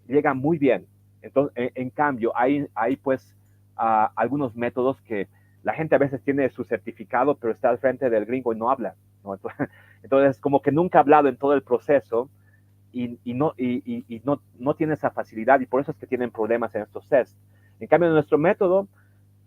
llega muy bien. Entonces, en cambio, hay pues algunos métodos que la gente a veces tiene su certificado, pero está al frente del gringo y no habla, ¿no? Entonces, como que nunca ha hablado en todo el proceso y no tiene esa facilidad, y por eso es que tienen problemas en estos tests. En cambio, en nuestro método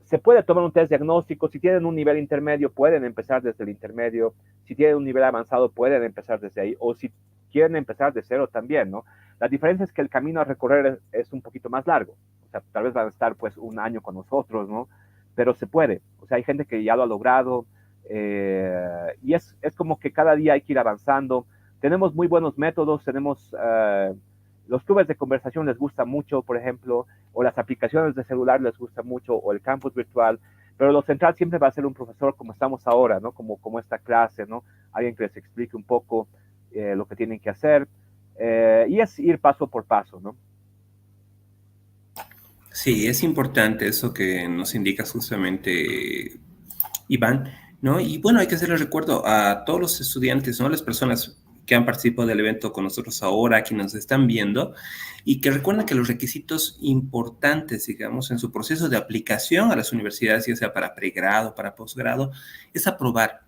se puede tomar un test diagnóstico. Si tienen un nivel intermedio, pueden empezar desde el intermedio. Si tienen un nivel avanzado, pueden empezar desde ahí, o si quieren empezar de cero también, ¿no? La diferencia es que el camino a recorrer es un poquito más largo. O sea, tal vez van a estar pues un año con nosotros, ¿no? Pero se puede. O sea, hay gente que ya lo ha logrado, y es como que cada día hay que ir avanzando. Tenemos muy buenos métodos, tenemos los clubes de conversación les gusta mucho, por ejemplo, o las aplicaciones de celular les gusta mucho, o el campus virtual, pero lo central siempre va a ser un profesor como estamos ahora, ¿no? Como esta clase, ¿no? Alguien que les explique un poco lo que tienen que hacer, y es ir paso por paso, ¿no?
Sí, es importante eso que nos indicas justamente, Iván, ¿no? Y bueno, hay que hacerle recuerdo a todos los estudiantes, ¿no? Las personas que han participado del evento con nosotros ahora, que nos están viendo, y que recuerden que los requisitos importantes, digamos, en su proceso de aplicación a las universidades, ya sea para pregrado, para posgrado, es aprobar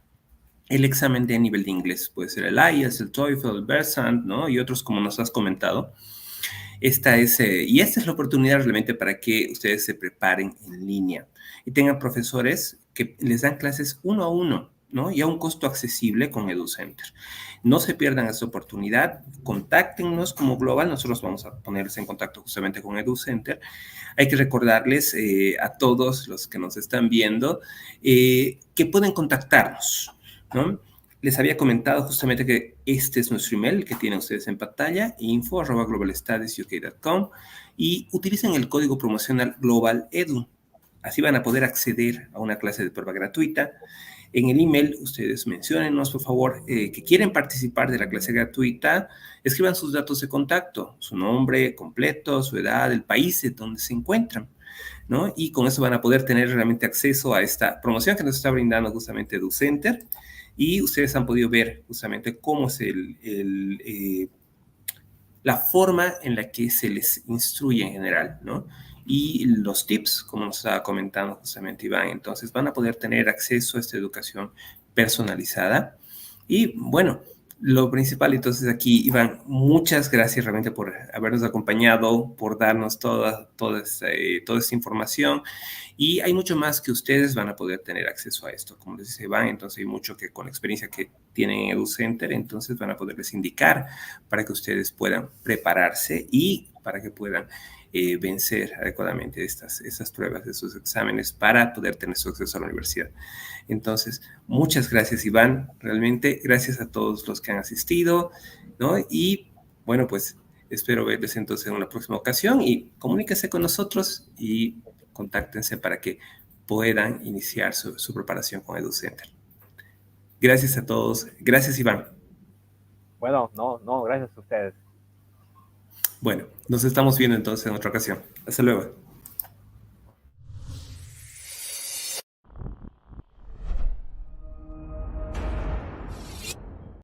el examen de nivel de inglés. Puede ser el IELTS, el TOEFL, el Versant, ¿no? Y otros como nos has comentado. Esta es la oportunidad realmente para que ustedes se preparen en línea y tengan profesores que les dan clases uno a uno, ¿no? Y a un costo accesible con EDUCENTER. No se pierdan esta oportunidad, contáctenos como Global, nosotros vamos a ponerles en contacto justamente con EDUCENTER. Hay que recordarles a todos los que nos están viendo que pueden contactarnos, ¿no? Les había comentado justamente que este es nuestro email que tienen ustedes en pantalla, info@globalstudiesuk.com, y utilicen el código promocional GlobalEdu. Así van a poder acceder a una clase de prueba gratuita. En el email, ustedes menciónennos, por favor, que quieren participar de la clase gratuita. Escriban sus datos de contacto, su nombre completo, su edad, el país de donde se encuentran, ¿no? Y con eso van a poder tener realmente acceso a esta promoción que nos está brindando justamente EDUCENTER. Y ustedes han podido ver justamente cómo es la forma en la que se les instruye en general, ¿no? Y los tips, como nos estaba comentando justamente Iván. Entonces van a poder tener acceso a esta educación personalizada. Y bueno, lo principal entonces aquí, Iván, muchas gracias realmente por habernos acompañado, por darnos toda esta información. Y hay mucho más que ustedes van a poder tener acceso a esto. Como les dice Iván, entonces hay mucho que con la experiencia que tienen en EDUCENTER, entonces van a poderles indicar para que ustedes puedan prepararse y para que puedan vencer adecuadamente estas pruebas, estos exámenes, para poder tener su acceso a la universidad. Entonces, muchas gracias, Iván. Realmente, gracias a todos los que han asistido, ¿no? Y, bueno, pues, espero verles entonces en una próxima ocasión y comuníquense con nosotros y contáctense para que puedan iniciar su preparación con EDUCENTER. Gracias a todos. Gracias, Iván.
Bueno, no, gracias a ustedes.
Bueno, nos estamos viendo entonces en otra ocasión. Hasta luego.